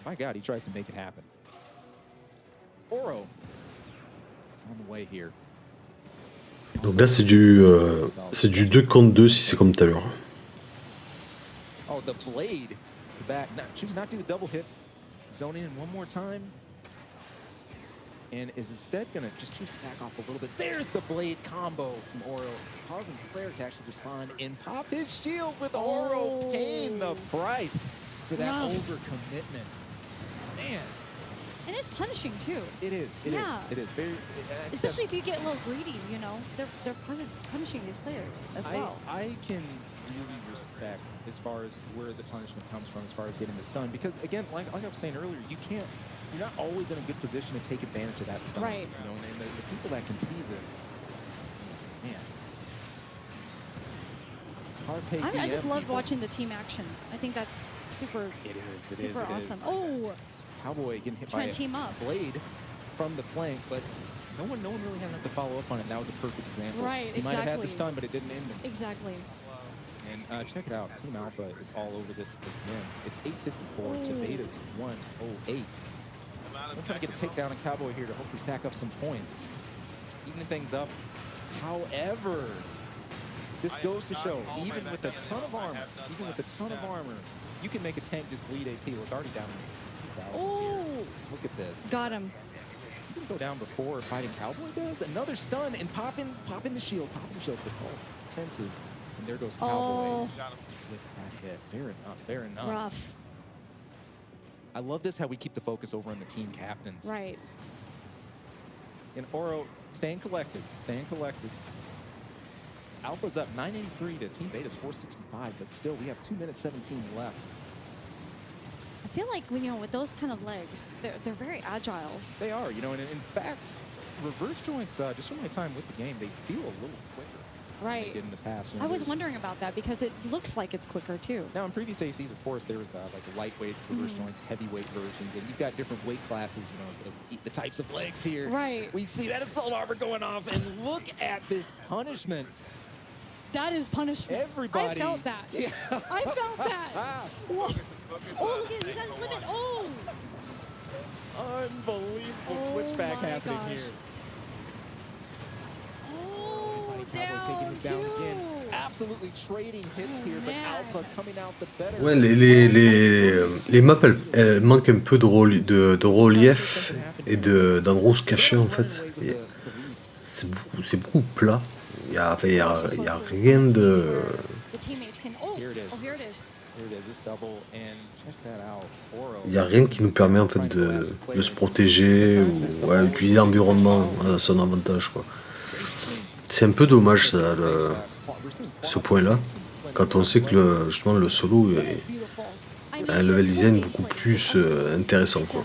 My God, he tries to make it happen. Oro on the way here. Donc là c'est du 2 contre 2 si c'est comme tout à l'heure. Oh, the blade. The back. Choose not to do the double hit. Zone in one more time. And is instead going to just choose to back off a little bit. There's the blade combo from Oro. Causing Claire to actually respond and pop his shield with Oro paying the price for that overcommitment. Man. And it's punishing too. It is. It is. Very, especially if you get a little greedy, you know. They're punishing these players as well. I can really respect as far as where the punishment comes from as far as getting the stun, because again, like I was saying earlier, you're not always in a good position to take advantage of that stun. Right. You know, and the people that can seize it, man. I just love watching the team action. I think that's super. Super awesome. Oh. Cowboy getting hit by a blade from the flank, but no one really had enough to follow up on it. And that was a perfect example. Right, he might have had the stun, but it didn't end him. Exactly. And check it out. Team Alpha is all over this again. It's 854 to Beta's 108. I'm trying to get a takedown on Cowboy here to hopefully stack up some points. Even things up. However, this goes to show, even with a ton of armor, you can make a tank just bleed AP. Well, it's already down in 2000s here. Look at this. Got him. You can go down before fighting Cowboy does. Another stun and pop in the shield. Pop in the shield for pulse fences. And there goes Cowboy with that hit. Fair enough. Rough. I love this, how we keep the focus over on the team captains. Right. And Oro staying collected. Alpha's up 983 to Team Beta's 465, but still we have 2 minutes 17 left. I feel like with those kind of legs, they're very agile. They are, and in fact, reverse joints, just from my time with the game, they feel a little quicker. Right. Than they did in the past. I was wondering about that because it looks like it's quicker too. Now in previous ACs, of course, there was like a lightweight reverse joints, heavyweight versions, and you've got different weight classes, the types of legs here. Right. We see that assault armor going off, and look at this punishment. That is punishment. Everybody. I felt that. Yeah. I felt that. Whoa. Oh, look at this guy's limit. Oh. Unbelievable switchback happening here. Oh, taking this down again. Ouais, les maps, elles manquent un peu de relief et d'endroits cachés en fait. C'est beaucoup plat. Il y a, enfin, il y a rien de. Il y a rien qui nous permet en fait de se protéger ou ouais, utiliser l'environnement à son avantage quoi. C'est un peu dommage ça, ce point-là, quand on sait que justement le solo a un level design beaucoup plus intéressant quoi.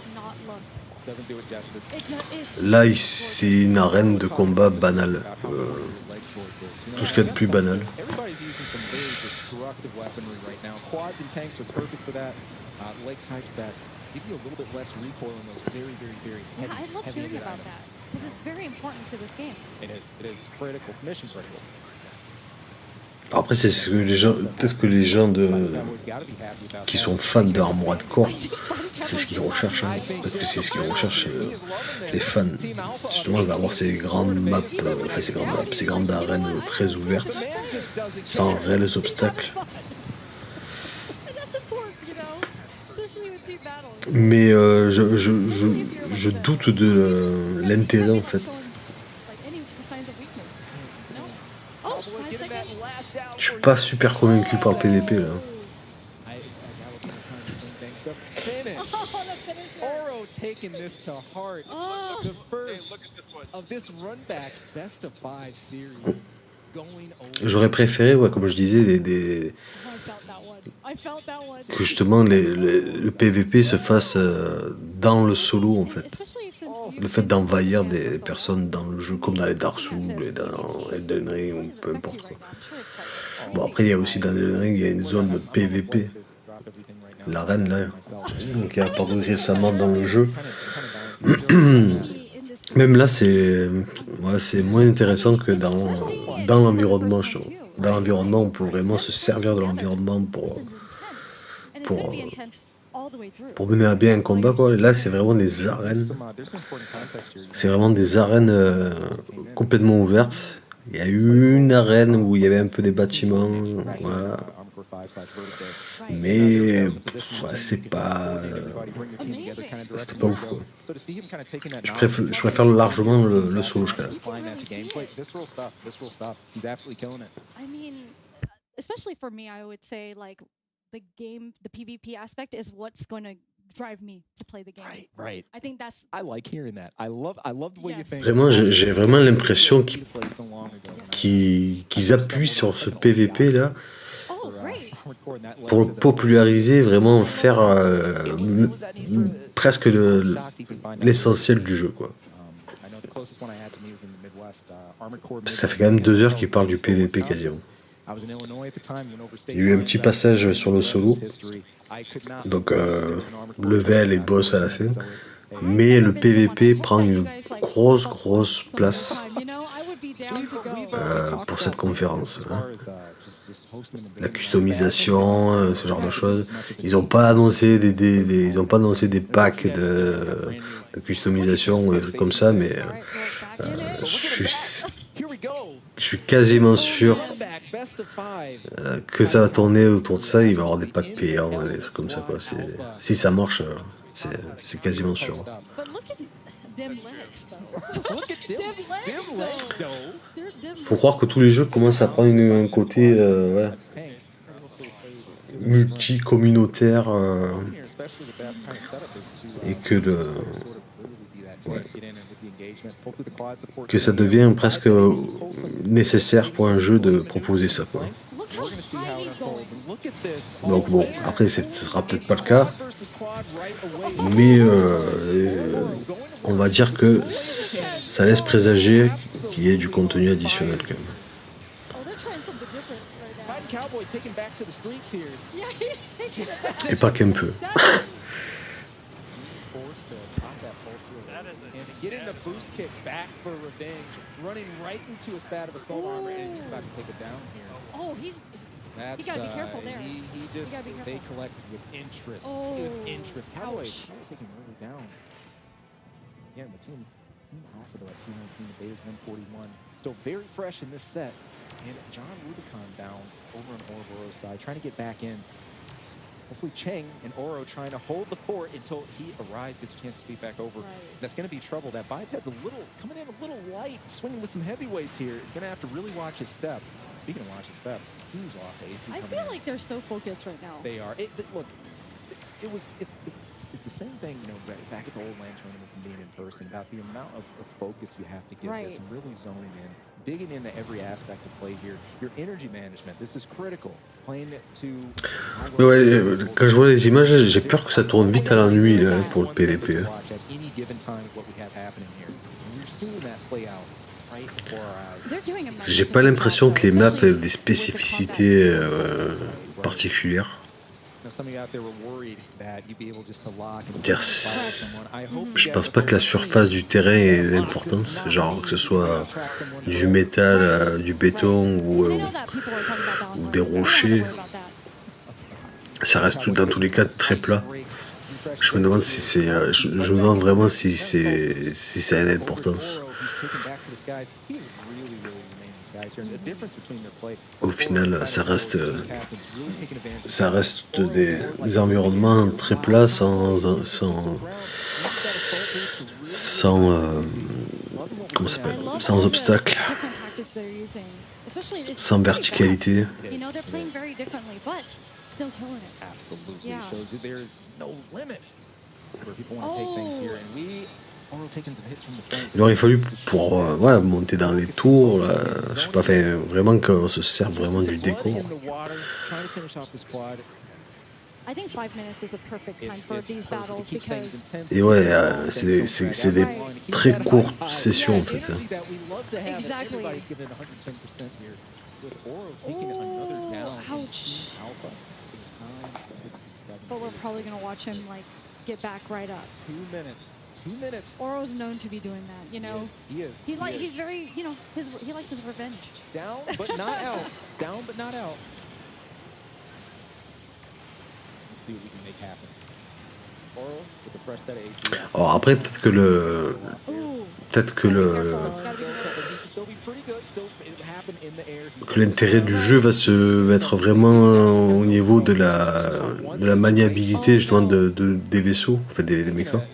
Là, c'est une arène de combat banale. Tout ce qu'il y a de plus banal. Après, c'est ce que les gens, peut-être que les gens qui sont fans de Armored Core, c'est ce qu'ils recherchent. Hein. Peut-être que c'est ce qu'ils recherchent les fans. Justement, d'avoir ces grandes maps, ces grandes arènes très ouvertes, sans réels obstacles. Mais je doute de l'intérêt en fait. Je suis pas super convaincu par le PVP là. J'aurais préféré, ouais, comme je disais, que justement le PVP se fasse dans le solo en fait. Le fait d'envahir des personnes dans le jeu, comme dans les Dark Souls et dans Elden Ring ou peu importe quoi. Bon après il y a aussi dans Elden Ring il y a une zone de PVP, l'arène là, qui est apparue récemment dans le jeu. Même là c'est moins intéressant que dans l'environnement je trouve. Dans l'environnement on peut vraiment se servir de l'environnement pour mener à bien un combat quoi. Et là c'est vraiment des arènes. C'est vraiment des arènes complètement ouvertes. Il y a eu une arène où il y avait un peu des bâtiments, voilà. Mais c'était pas ouf quoi. Je préfère largement le solo jusqu'à là. Especially for me, I would say like the PvP aspect is what's going to drive me to play the game. Right. I think that's. I like hearing that. I love the way you think. Vraiment, j'ai vraiment l'impression qu'ils appuient sur ce PVP là pour le populariser, vraiment faire presque l'essentiel du jeu quoi. Ça fait quand même 2 heures qu'ils parlent du PVP quasiment. Il y a eu un petit passage sur le solo, donc level et boss à la fin, mais le PVP prend une grosse place pour cette conférence. Hein. La customisation, ce genre de choses. Ils n'ont pas annoncé des packs de customisation ou des trucs comme ça, mais je suis quasiment sûr que ça va tourner autour de ça. Il va y avoir des packs payants, des trucs comme ça quoi. Si ça marche, c'est quasiment sûr. Faut croire que tous les jeux commencent à prendre un côté multi-communautaire et que ça devient presque nécessaire pour un jeu de proposer ça quoi. Donc bon, après ce sera peut-être pas le cas, mais on va dire que ça laisse présager qu'il y ait du contenu additionnel quand même. Et pas qu'un peu. Getting the boost kick back for revenge, running right into a spat of assault armor, and he's about to take it down here. Oh, you gotta be careful there. They collected with interest. Cowboy taking really down. Again, the team Alpha though at 219, the beta is 141. Still very fresh in this set. And John Rubicon down over on Ouroboros side, trying to get back in. Hopefully Cheng and Oro trying to hold the fort until he arrives, gets a chance to sweep back over. Right. That's going to be trouble. That biped's coming in a little light, swinging with some heavyweights here. He's going to have to really watch his step. Speaking of watch his step, huge loss. I feel like they're so focused right now. They are. Look, it's the same thing, back at the old land tournaments and being in person, about the amount of focus you have to give this and really zoning in, digging into every aspect of play here. Your energy management, this is critical. Playing it to. Mais ouais, quand je vois les images, j'ai peur que ça tourne vite à la nuit là, pour le PvP. Hein. J'ai pas l'impression que les maps aient des spécificités particulières. Je pense pas que la surface du terrain ait d'importance, genre que ce soit du métal, du béton ou des rochers. Ça reste dans tous les cas très plat. Je me demande si c'est, je me demande vraiment si ça a une importance. Au final, ça reste des environnements très plats sans comment ça s'appelle, sans obstacles, sans verticalité. Il aurait fallu pour monter dans les tours, là, je sais pas, vraiment qu'on se serve vraiment du décor. Et ouais, c'est des très courtes sessions en fait. But we're probably gonna watch him get back right up. 2 minutes. Oro's known to be doing that, you know. He is. He's very, he likes his revenge. Down but not out. Down but not out. Let's see what we can make happen. Oro with a fresh set of APs. Alors après peut-être que l'intérêt du jeu va être vraiment au niveau de la maniabilité justement des vaisseaux, en fait des mechas.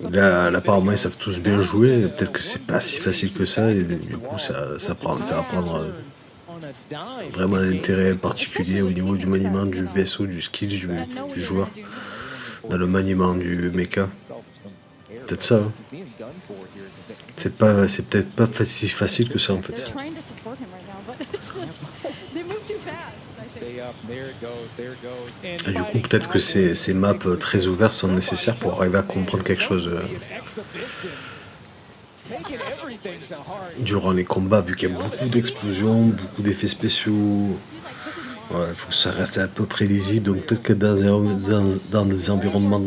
Là, apparemment, ils savent tous bien jouer. Peut-être que c'est pas si facile que ça, et du coup, ça va prendre vraiment un intérêt particulier au niveau du maniement du vaisseau, du skill du joueur, dans le maniement du mecha. Peut-être ça. Hein. C'est peut-être pas si facile que ça en fait. Et du coup, peut-être que ces maps très ouvertes sont nécessaires pour arriver à comprendre quelque chose durant les combats, vu qu'il y a beaucoup d'explosions, beaucoup d'effets spéciaux. Il faut que ça reste à peu près lisible, donc peut-être que dans des environnements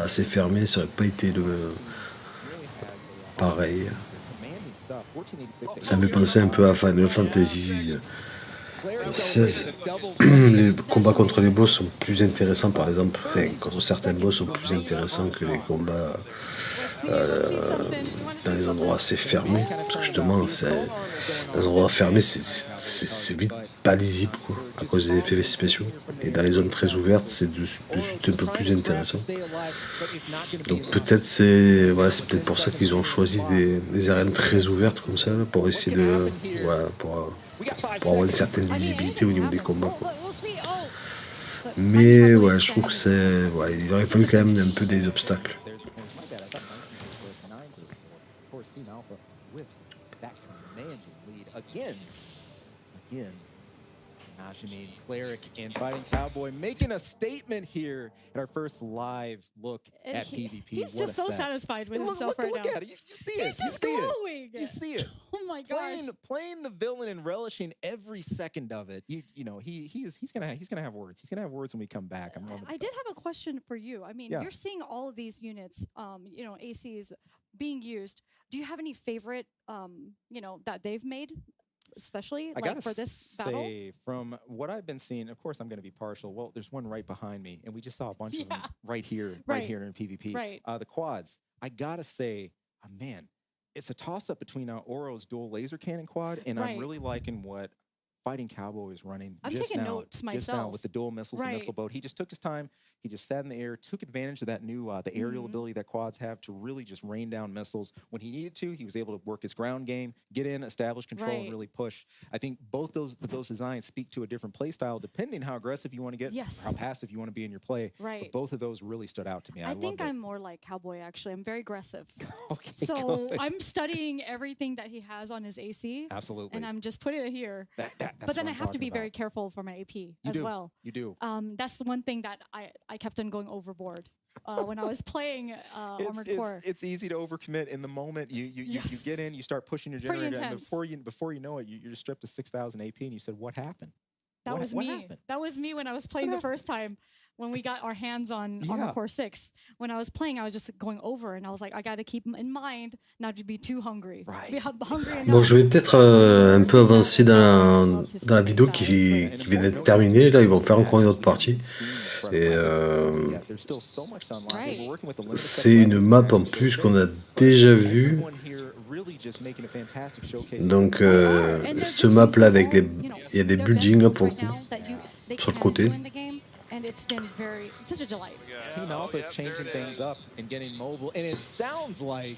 assez fermés, ça n'aurait pas été pareil. Ça me fait penser un peu à Final Fantasy 16. Les combats contre les boss sont plus intéressants, par exemple. Contre certains boss sont plus intéressants que les combats dans les endroits assez fermés. Parce que justement, dans les endroits fermés, c'est vite pas lisible, quoi, à cause des effets spéciaux. Et dans les zones très ouvertes, c'est un peu plus intéressant. Donc peut-être c'est peut-être pour ça qu'ils ont choisi des arènes très ouvertes comme ça, pour essayer de pour avoir une certaine lisibilité au niveau des combats, quoi. Mais ouais, je trouve que il aurait fallu quand même un peu des obstacles. Cleric and Fighting Cowboy making a statement here at our first live look at PvP. He's just so satisfied with himself right now. Look at it. You see it. He's just glowing. You see it. Oh my gosh. Playing the villain and relishing every second of it. He's gonna have words. He's gonna have words when we come back. I did have a question for you. I mean, you're seeing all of these units, ACs being used. Do you have any favorite, that they've made? Especially for this battle? Say, from what I've been seeing, of course I'm going to be partial. Well, there's one right behind me, and we just saw a bunch of them right here in PvP. Right. The quads. I gotta say, man, it's a toss-up between Oro's dual laser cannon quad, and I'm really liking what Fighting Cowboy is running I'm just taking now, notes just now myself. with the dual missiles and missile boat. He just took his time. He just sat in the air, took advantage of that new the aerial ability that quads have to really just rain down missiles when he needed to. He was able to work his ground game, get in, establish control, and really push. I think both those designs speak to a different play style depending how aggressive you want to get, or how passive you want to be in your play. But both of those really stood out to me. I think I'm more like Cowboy, actually. I'm very aggressive. Okay, so I'm studying everything that he has on his AC. Absolutely. And I'm just putting it here. But then I have to be very careful for my AP as well. You do. That's the one thing that I kept on going overboard when I was playing Armored Core. It's easy to overcommit in the moment. You get in, you start pushing your generator, and before you know it, you're just stripped to 6,000 AP, and you said, "What happened?" That was me. That was me when I was playing the first time. When we got our hands on Armored Core 6, when I was playing, I was just going over, and I was like, I got to keep in mind not to be too hungry. Donc je vais peut-être un peu avancer dans la vidéo qui vient d'être terminée. Là, ils vont faire encore une autre partie. Et c'est une map en plus qu'on a déjà vue. Donc cette map là avec il y a des buildings là, pour le coup, sur le côté. And it's been such a delight. Team Alpha changing things up and getting mobile, and it sounds like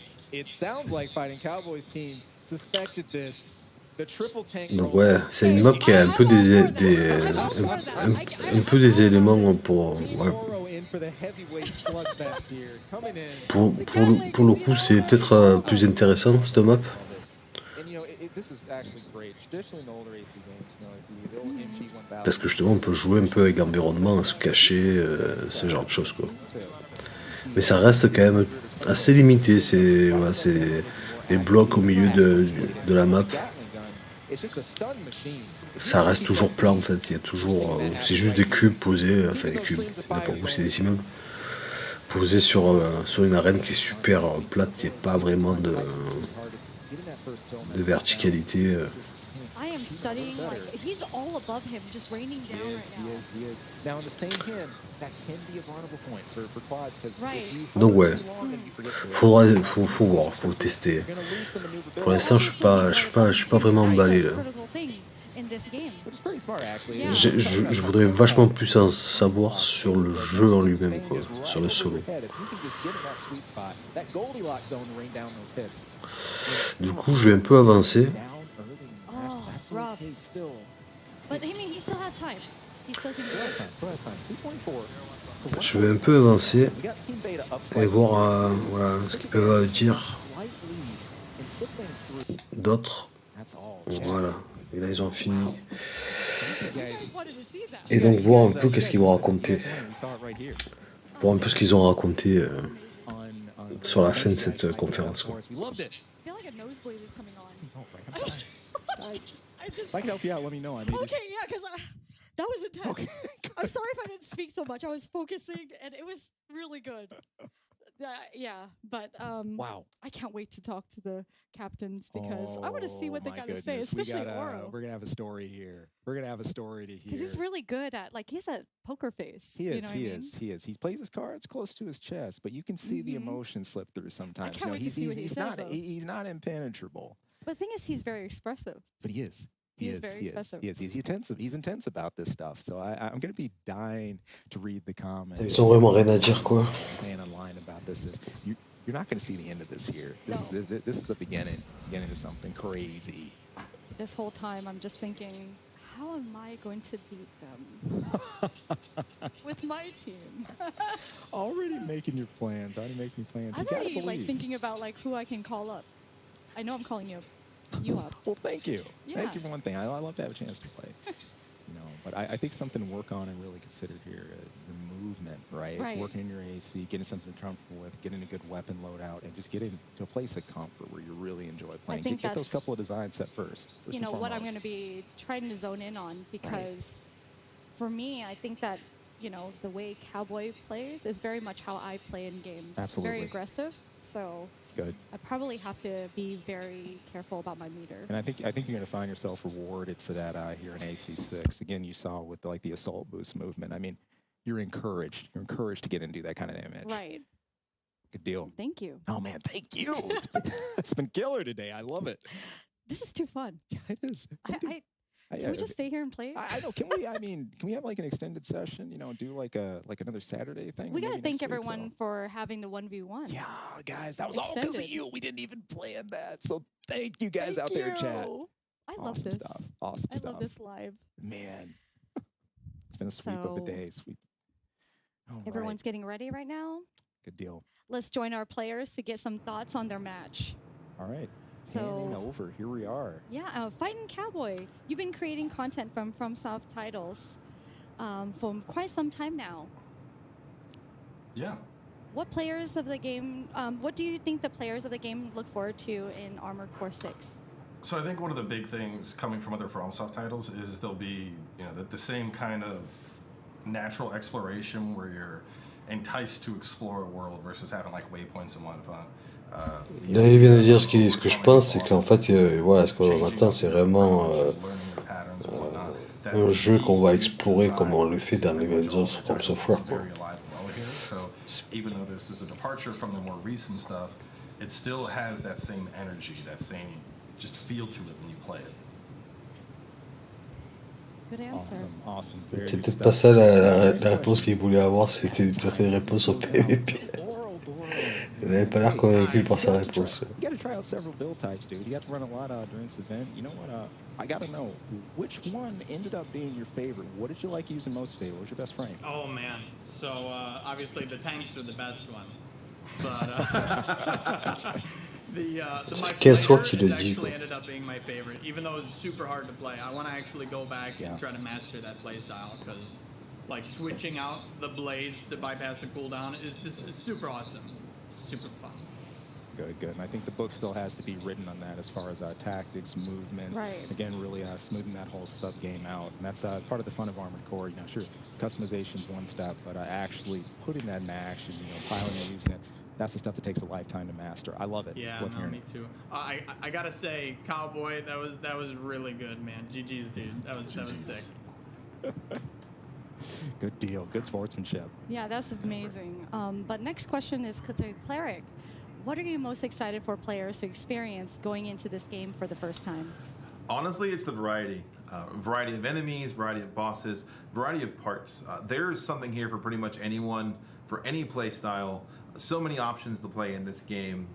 Fighting Cowboys team suspected this. The triple tank. Donc ouais, c'est une map qui a un peu des éléments pour pour le coup c'est peut-être plus intéressant cette map. Parce que justement on peut jouer un peu avec l'environnement, se cacher, ce genre de choses quoi. Mais ça reste quand même assez limité, c'est des blocs au milieu de la map. Ça reste toujours plat en fait, il y a toujours c'est juste des cubes posés, enfin des cubes, n'importe où c'est des immeubles posés sur une arène qui est super plate, il n'y a pas vraiment de verticalité. I am studying, like, he's all above him, just raining down right now. He is. Now, in the same hand, that can be a vulnerable point for quads. Donc ouais, faut voir, faut tester. Pour l'instant, je suis pas vraiment emballé là. Je voudrais vachement plus en savoir sur le jeu en lui-même, quoi, sur le solo. Du coup, je vais un peu avancer. Rough. But I mean, he still has time. He still can do this. Je vais un peu avancer et voir voilà, ce qu'ils peuvent dire d'autres. Voilà, et là ils ont fini. Et donc voir un peu qu'est-ce qu'ils vont raconter. Voir un peu ce qu'ils ont raconté sur la fin de cette conférence. Quoi. If I can help you out, let me know. Okay, yeah, because that was intense. Okay. I'm sorry if I didn't speak so much. I was focusing, and it was really good. Yeah, but wow, I can't wait to talk to the captains because I want to see what they got to say, especially Oro. We're gonna have a story here. We're gonna have a story to hear. Because he's really good at, like, he's a poker face. He is. He is. He plays his cards close to his chest, but you can see the emotion slip through sometimes. I can't wait to see what he says. He's not impenetrable. But the thing is, he's very expressive. But he is. He is very expressive. He's intense. He's intense about this stuff. So I'm going to be dying to read the comments. Ils ont vraiment rien à dire, quoi. Saying a line about this is you're not going to see the end of this here. This is the beginning of something crazy. This whole time, I'm just thinking, how am I going to beat them with my team? Already making your plans. I'm already like thinking about like who I can call up. I know I'm calling you up. Well, thank you. Yeah. Thank you for one thing. I love to have a chance to play. But I think something to work on and really consider here, the movement, right? Working in your AC, getting something comfortable with, getting a good weapon loadout, and just getting to a place of comfort where you really enjoy playing. Get those couple of designs set first. You know, what I'm going to be trying to zone in on, because for me, I think that, you know, the way Cowboy plays is very much how I play in games. Absolutely. Very aggressive. So good. I probably have to be very careful about my meter. And I think you're going to find yourself rewarded for that here in AC6. Again, you saw with like the assault boost movement. I mean, you're encouraged. You're encouraged to get into that kind of damage. Right. Good deal. Thank you. Oh man, thank you. It's been killer today. I love it. This is too fun. Yeah, it is. Can we just stay here and play? I know. Can we? I mean, can we have like an extended session? You know, do like another Saturday thing. We gotta thank everyone for having the 1v1. Yeah, guys, that was all because of you. We didn't even plan that. So thank you guys out there in chat. I love this Stuff. Awesome stuff. I love this live. Man, it's been a sweep of the day. Sweep. Everyone's getting ready right now. Good deal. Let's join our players to get some thoughts on their match. All right. So over. Here we are. Yeah, Fightin' Cowboy. You've been creating content from FromSoft titles for quite some time now. Yeah. What players of the game? What do you think the players of the game look forward to in Armored Core 6? So I think one of the big things coming from other FromSoft titles is there'll be, you know, the same kind of natural exploration where you're enticed to explore a world versus having like waypoints and whatnot. Là, il vient de dire ce que je pense, c'est qu'en fait, voilà, ce qu'on attend, c'est vraiment un jeu qu'on va explorer comme on le fait dans les autres From Software. Even though this is a departure from the more recent stuff, it still has that same energy, that same just feel to it when you play it. Good answer. Awesome. C'est peut-être pas ça la réponse qu'il voulait avoir, c'était une réponse au PvP. Il n'avait pas l'air convaincu par sa réponse. You got to try out several build types, dude. You got to run a lot during this event. You know what? I got to know which one ended up being your favorite. What did you like using most today? What was your best frame? Oh man. So obviously the tanks are the best one, but my fighter actually ended up being my favorite, even though it was super hard to play. I want to actually go back and try to master that play style because, like, switching out the blades to bypass the cooldown is just super awesome. It's super fun. Good. And I think the book still has to be written on that as far as tactics, movement. Right. Again, really smoothing that whole sub game out. And that's part of the fun of Armored Core. You know, sure, customization's one step, but actually putting that in action, you know, piloting it, using it, that's the stuff that takes a lifetime to master. I love it. Yeah, no, me too. I gotta say, Cowboy, that was really good, man. GG's, dude. That was sick. Good deal. Good sportsmanship. Yeah, that's amazing. But next question is to Cleric. What are you most excited for players to experience going into this game for the first time? Honestly, it's the variety. Variety of enemies, variety of bosses, variety of parts. There's something here for pretty much anyone, for any play style. So many options to play in this game.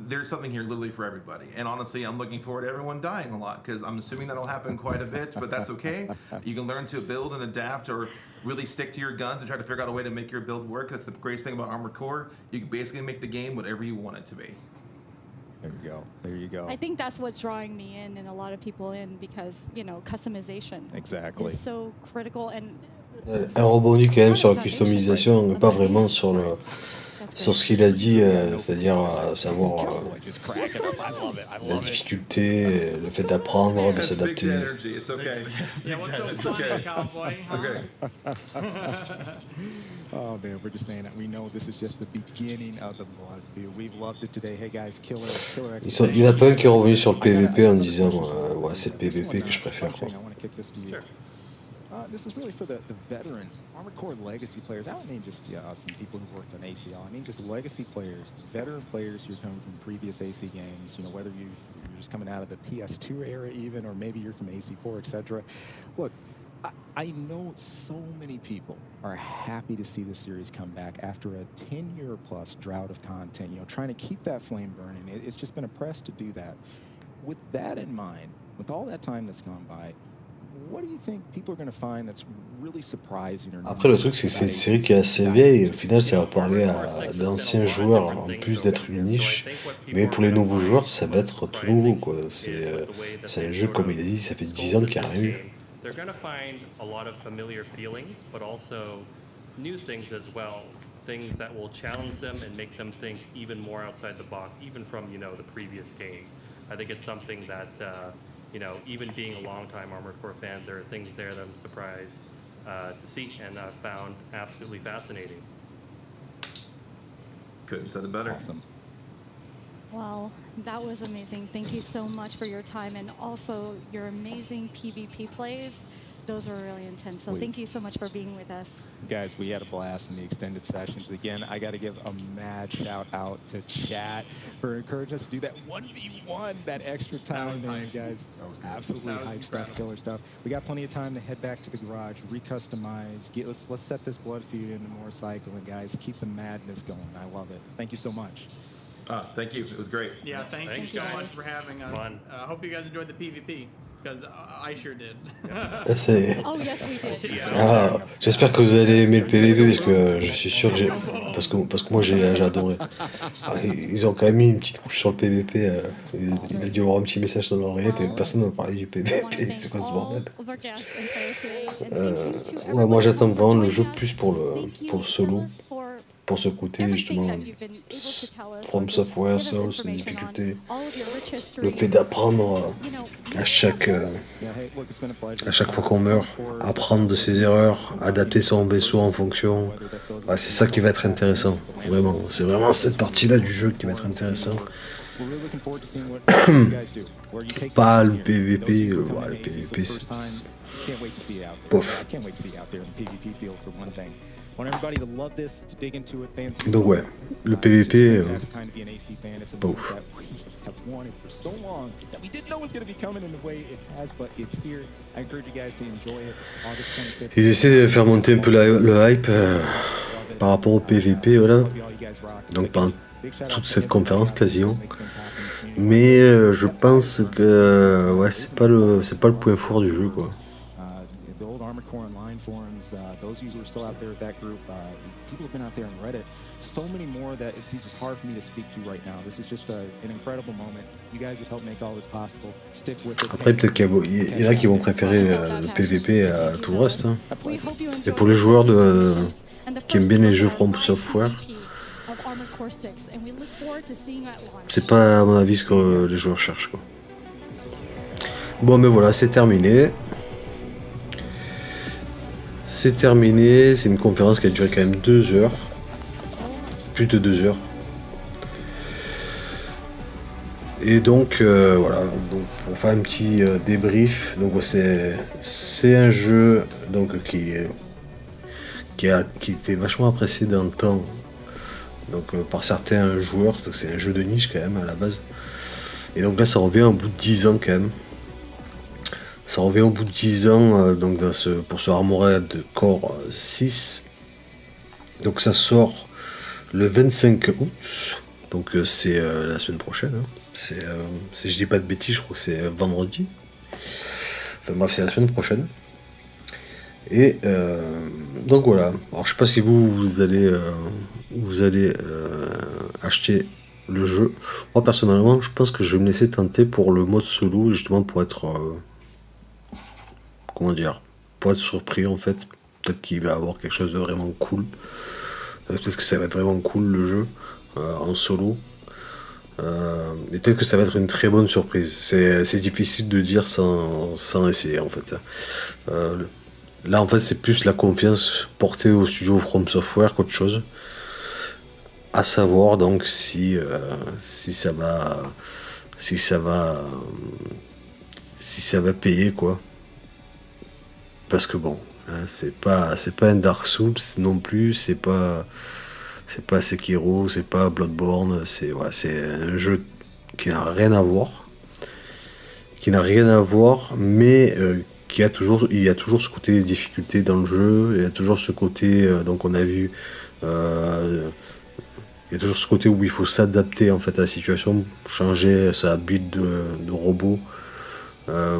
There's something here literally for everybody. And honestly, I'm looking forward to everyone dying a lot because I'm assuming that'll happen quite a bit, but that's okay. You can learn to build and adapt or really stick to your guns and try to figure out a way to make your build work. That's the greatest thing about Armored Core. You can basically make the game whatever you want it to be. There you go. I think that's what's drawing me in and a lot of people in because, you know, customization is so critical. And elle rebondit quand même sur la customisation, pas vraiment sur ce qu'il a dit, c'est-à-dire savoir la difficulté, le fait d'apprendre, de s'adapter. Oh man, we're just saying that we know this is just the beginning of the blood field. We've loved it today. Hey guys, killer. Il y en a pas un qui est revenu sur le PvP en disant ouais, c'est le PvP que je préfère quoi. This is really for the veteran Armored Core legacy players. I don't mean just us and people who worked on ACL. I mean just legacy players, veteran players who are coming from previous AC games. You know, whether you're just coming out of the PS2 era even, or maybe you're from AC4, etc. Look, I know so many people are happy to see this series come back after a 10-year plus drought of content, you know, trying to keep that flame burning. It's just been a press to do that. With that in mind, with all that time that's gone by, what do you think people are going to find that's really surprising or Après, le truc, c'est que c'est une série qui est assez vieille et au final, ça va parler à d'anciens joueurs en plus d'être une niche. Mais pour les nouveaux joueurs, ça va être tout nouveau, quoi. C'est un jeu, comme il a dit, ça fait 10 ans qu'il n'y a rien eu. They're going to find a lot of familiar feelings, but also new things as well. Things that will challenge them and make them think even more outside the box, even from, you know, the previous games. I think it's something that, you know, even being a long-time Armored Core fan, there are things there that I'm surprised to see and found absolutely fascinating. Couldn't have said it better. Awesome. Well, that was amazing. Thank you so much for your time and also your amazing PvP plays. those were really intense. So thank you so much for being with us. Guys, we had a blast in the extended sessions. Again, I got to give a mad shout out to chat for encouraging us to do that 1v1, that extra time there, guys. That was absolutely hype stuff, killer stuff. We got plenty of time to head back to the garage, recustomize, let's set this blood feud into more cycling, guys. Keep the madness going. I love it. Thank you so much. Thank you. It was great. Yeah, thank you so much for having us. I hope you guys enjoyed the PvP. Because I sure did. Oh yes, we did. Ah, j'espère que vous allez aimer le PVP parce que je suis sûr que parce que moi j'ai adoré. Ah, ils ont quand même mis une petite couche sur le PVP. Il a dû avoir un petit message dans l'oreillette et personne ne m'a parlé du PVP. C'est quoi ce bordel? Ouais, moi j'attends vraiment le jeu plus pour le solo. Pour ce côté justement From Software, Souls, les difficultés, le fait d'apprendre à chaque fois qu'on meurt, apprendre de ses erreurs, adapter son vaisseau en fonction, ouais, c'est ça qui va être intéressant, vraiment, c'est vraiment cette partie-là du jeu qui va être intéressant. Pas le PVP, ouais, le PVP c'est bof. Donc ouais, le PVP, bof. Ils essaient de faire monter un peu le hype par rapport au PVP, voilà. Donc pendant toute cette conférence quasiment. Mais je pense que ouais, c'est pas le point fort du jeu, quoi. Armored Core online forums, those of you who are still out there with that group, people have been out there on Reddit, so many more that it's just hard for me to speak to right now. This is just an incredible moment. You guys have helped make all this possible. Stick with it. Après, peut-être qu'il y en a qui vont préférer le PVP à tout le reste. Hein. Et pour les joueurs qui aiment bien les jeux From Software, c'est pas à mon avis ce que les joueurs cherchent, quoi. Bon, mais voilà, c'est terminé. C'est terminé, c'est une conférence qui a duré quand même 2 heures. Plus de 2 heures. Et donc voilà, donc pour faire un petit débrief, donc c'est un jeu donc qui était vachement apprécié dans le temps, donc par certains joueurs, donc c'est un jeu de niche quand même à la base. Et donc là ça revient au bout de 10 ans quand même. Ça revient au bout de 10 ans donc pour ce Armored Core 6. Donc ça sort le 25 août. Donc c'est la semaine prochaine. Hein. Si je dis pas de bêtises, je crois que c'est vendredi. Enfin bref, c'est la semaine prochaine. Et donc voilà. Alors je sais pas si vous allez acheter le jeu. Moi personnellement, je pense que je vais me laisser tenter pour le mode solo, justement pour être comment dire, pour être surpris en fait. Peut-être qu'il va avoir quelque chose de vraiment cool. Peut-être que ça va être vraiment cool le jeu en solo. Et peut-être que ça va être une très bonne surprise. C'est difficile de dire sans essayer en fait. Là en fait c'est plus la confiance portée au studio From Software qu'autre chose. À savoir donc si ça va payer quoi. Parce que bon, hein, c'est pas un Dark Souls non plus, c'est pas Sekiro, c'est pas Bloodborne, c'est un jeu qui n'a rien à voir, mais il y a toujours ce côté difficulté dans le jeu, il y a toujours ce côté donc on a vu il y a toujours ce côté où il faut s'adapter en fait à la situation, changer sa build de robot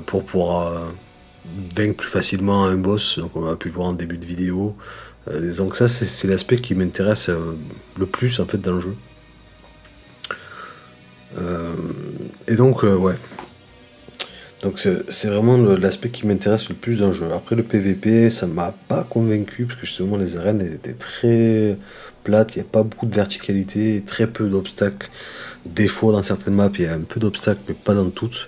pour pouvoir vaincre plus facilement un boss, donc on a pu le voir en début de vidéo. Donc ça c'est l'aspect qui m'intéresse le plus en fait dans le jeu. Et donc ouais. Donc c'est vraiment l'aspect qui m'intéresse le plus dans le jeu. Après le PVP, ça m'a pas convaincu parce que justement les arènes étaient très plates, il n'y a pas beaucoup de verticalité, très peu d'obstacles. Des fois dans certaines maps il y a un peu d'obstacles mais pas dans toutes.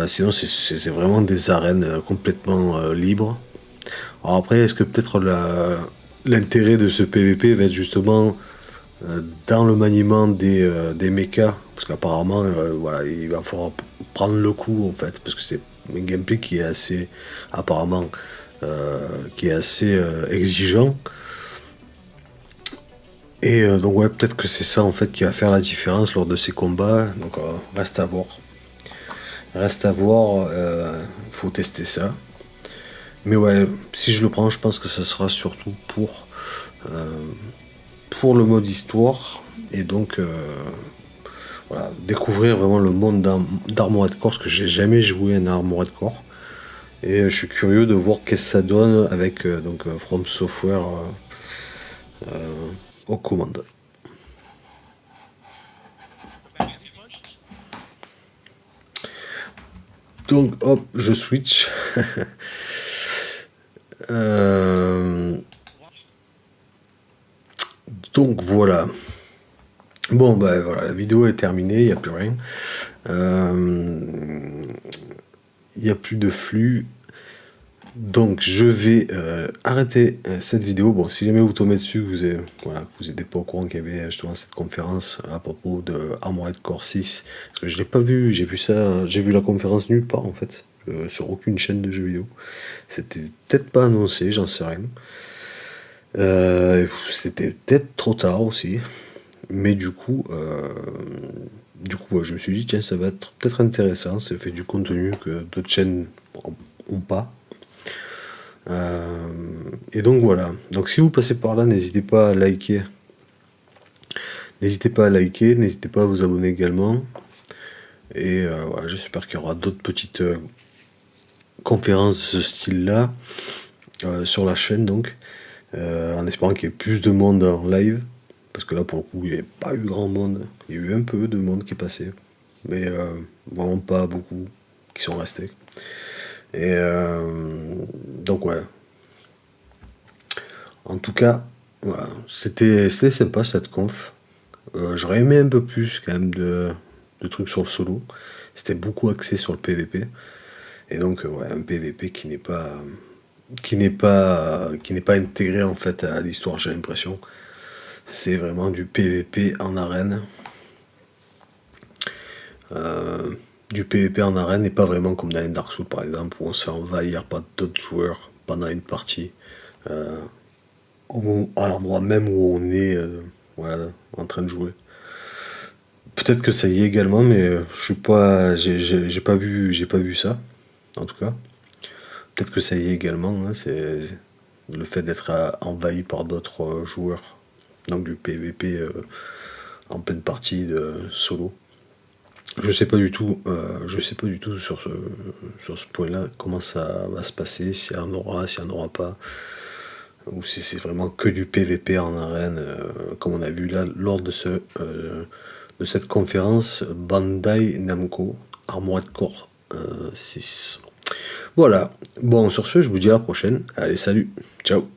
Sinon c'est vraiment des arènes complètement libres. Alors après est-ce que peut-être l'intérêt de ce PVP va être justement dans le maniement des mechas, Parce qu'apparemment, voilà, il va falloir prendre le coup en fait, parce que c'est un gameplay qui est assez, apparemment, qui est assez exigeant. Et donc ouais, peut-être que c'est ça en fait qui va faire la différence lors de ces combats. Donc reste à voir. Reste à voir, faut tester ça. Mais ouais, si je le prends, je pense que ça sera surtout pour le mode histoire. Et donc voilà, découvrir vraiment le monde d'Armored Core, parce que j'ai jamais joué un Armored Core. Et je suis curieux de voir qu'est-ce que ça donne avec donc From Software aux commandes. Donc hop, je switch. Donc voilà. Bon bah voilà, la vidéo est terminée, il n'y a plus rien. Il n'y a plus de flux. Donc je vais arrêter cette vidéo. Bon, si jamais vous tombez dessus, vous n'êtes pas au courant qu'il y avait justement cette conférence à propos de Armored Core 6. Parce que je l'ai pas vu, j'ai vu ça, j'ai vu la conférence nulle part en fait, sur aucune chaîne de jeux vidéo. C'était peut-être pas annoncé, j'en sais rien. C'était peut-être trop tard aussi. Mais du coup, ouais, je me suis dit, tiens, ça va être peut-être intéressant. Ça fait du contenu que d'autres chaînes n'ont pas. Et donc voilà. Donc si vous passez par là, n'hésitez pas à liker. N'hésitez pas à liker, n'hésitez pas à vous abonner également. Et voilà, j'espère qu'il y aura d'autres petites conférences de ce style-là sur la chaîne, donc en espérant qu'il y ait plus de monde en live. Parce que là, pour le coup, il n'y a pas eu grand monde. Il y a eu un peu de monde qui est passé. Mais vraiment pas beaucoup qui sont restés. Et donc, ouais. En tout cas, voilà. C'était sympa cette conf. J'aurais aimé un peu plus quand même de trucs sur le solo. C'était beaucoup axé sur le PVP. Et donc, ouais, un PVP qui n'est pas intégré en fait à l'histoire, j'ai l'impression. C'est vraiment du PVP en arène. Du PVP en arène et pas vraiment comme dans un Dark Souls par exemple où on se fait envahir par d'autres joueurs pendant une partie à l'endroit même où on est voilà, en train de jouer. Peut-être que ça y est également, mais je suis pas, j'ai pas vu ça en tout cas. Peut-être que ça y est également, hein, c'est le fait d'être envahi par d'autres joueurs. Donc du PVP en pleine partie de solo. Je sais pas du tout sur ce point-là comment ça va se passer, s'il y en aura, s'il n'y en aura pas, ou si c'est vraiment que du PVP en arène, comme on a vu là lors de cette conférence Bandai Namco Armored Core 6. Voilà. Bon, sur ce, je vous dis à la prochaine. Allez, salut, ciao.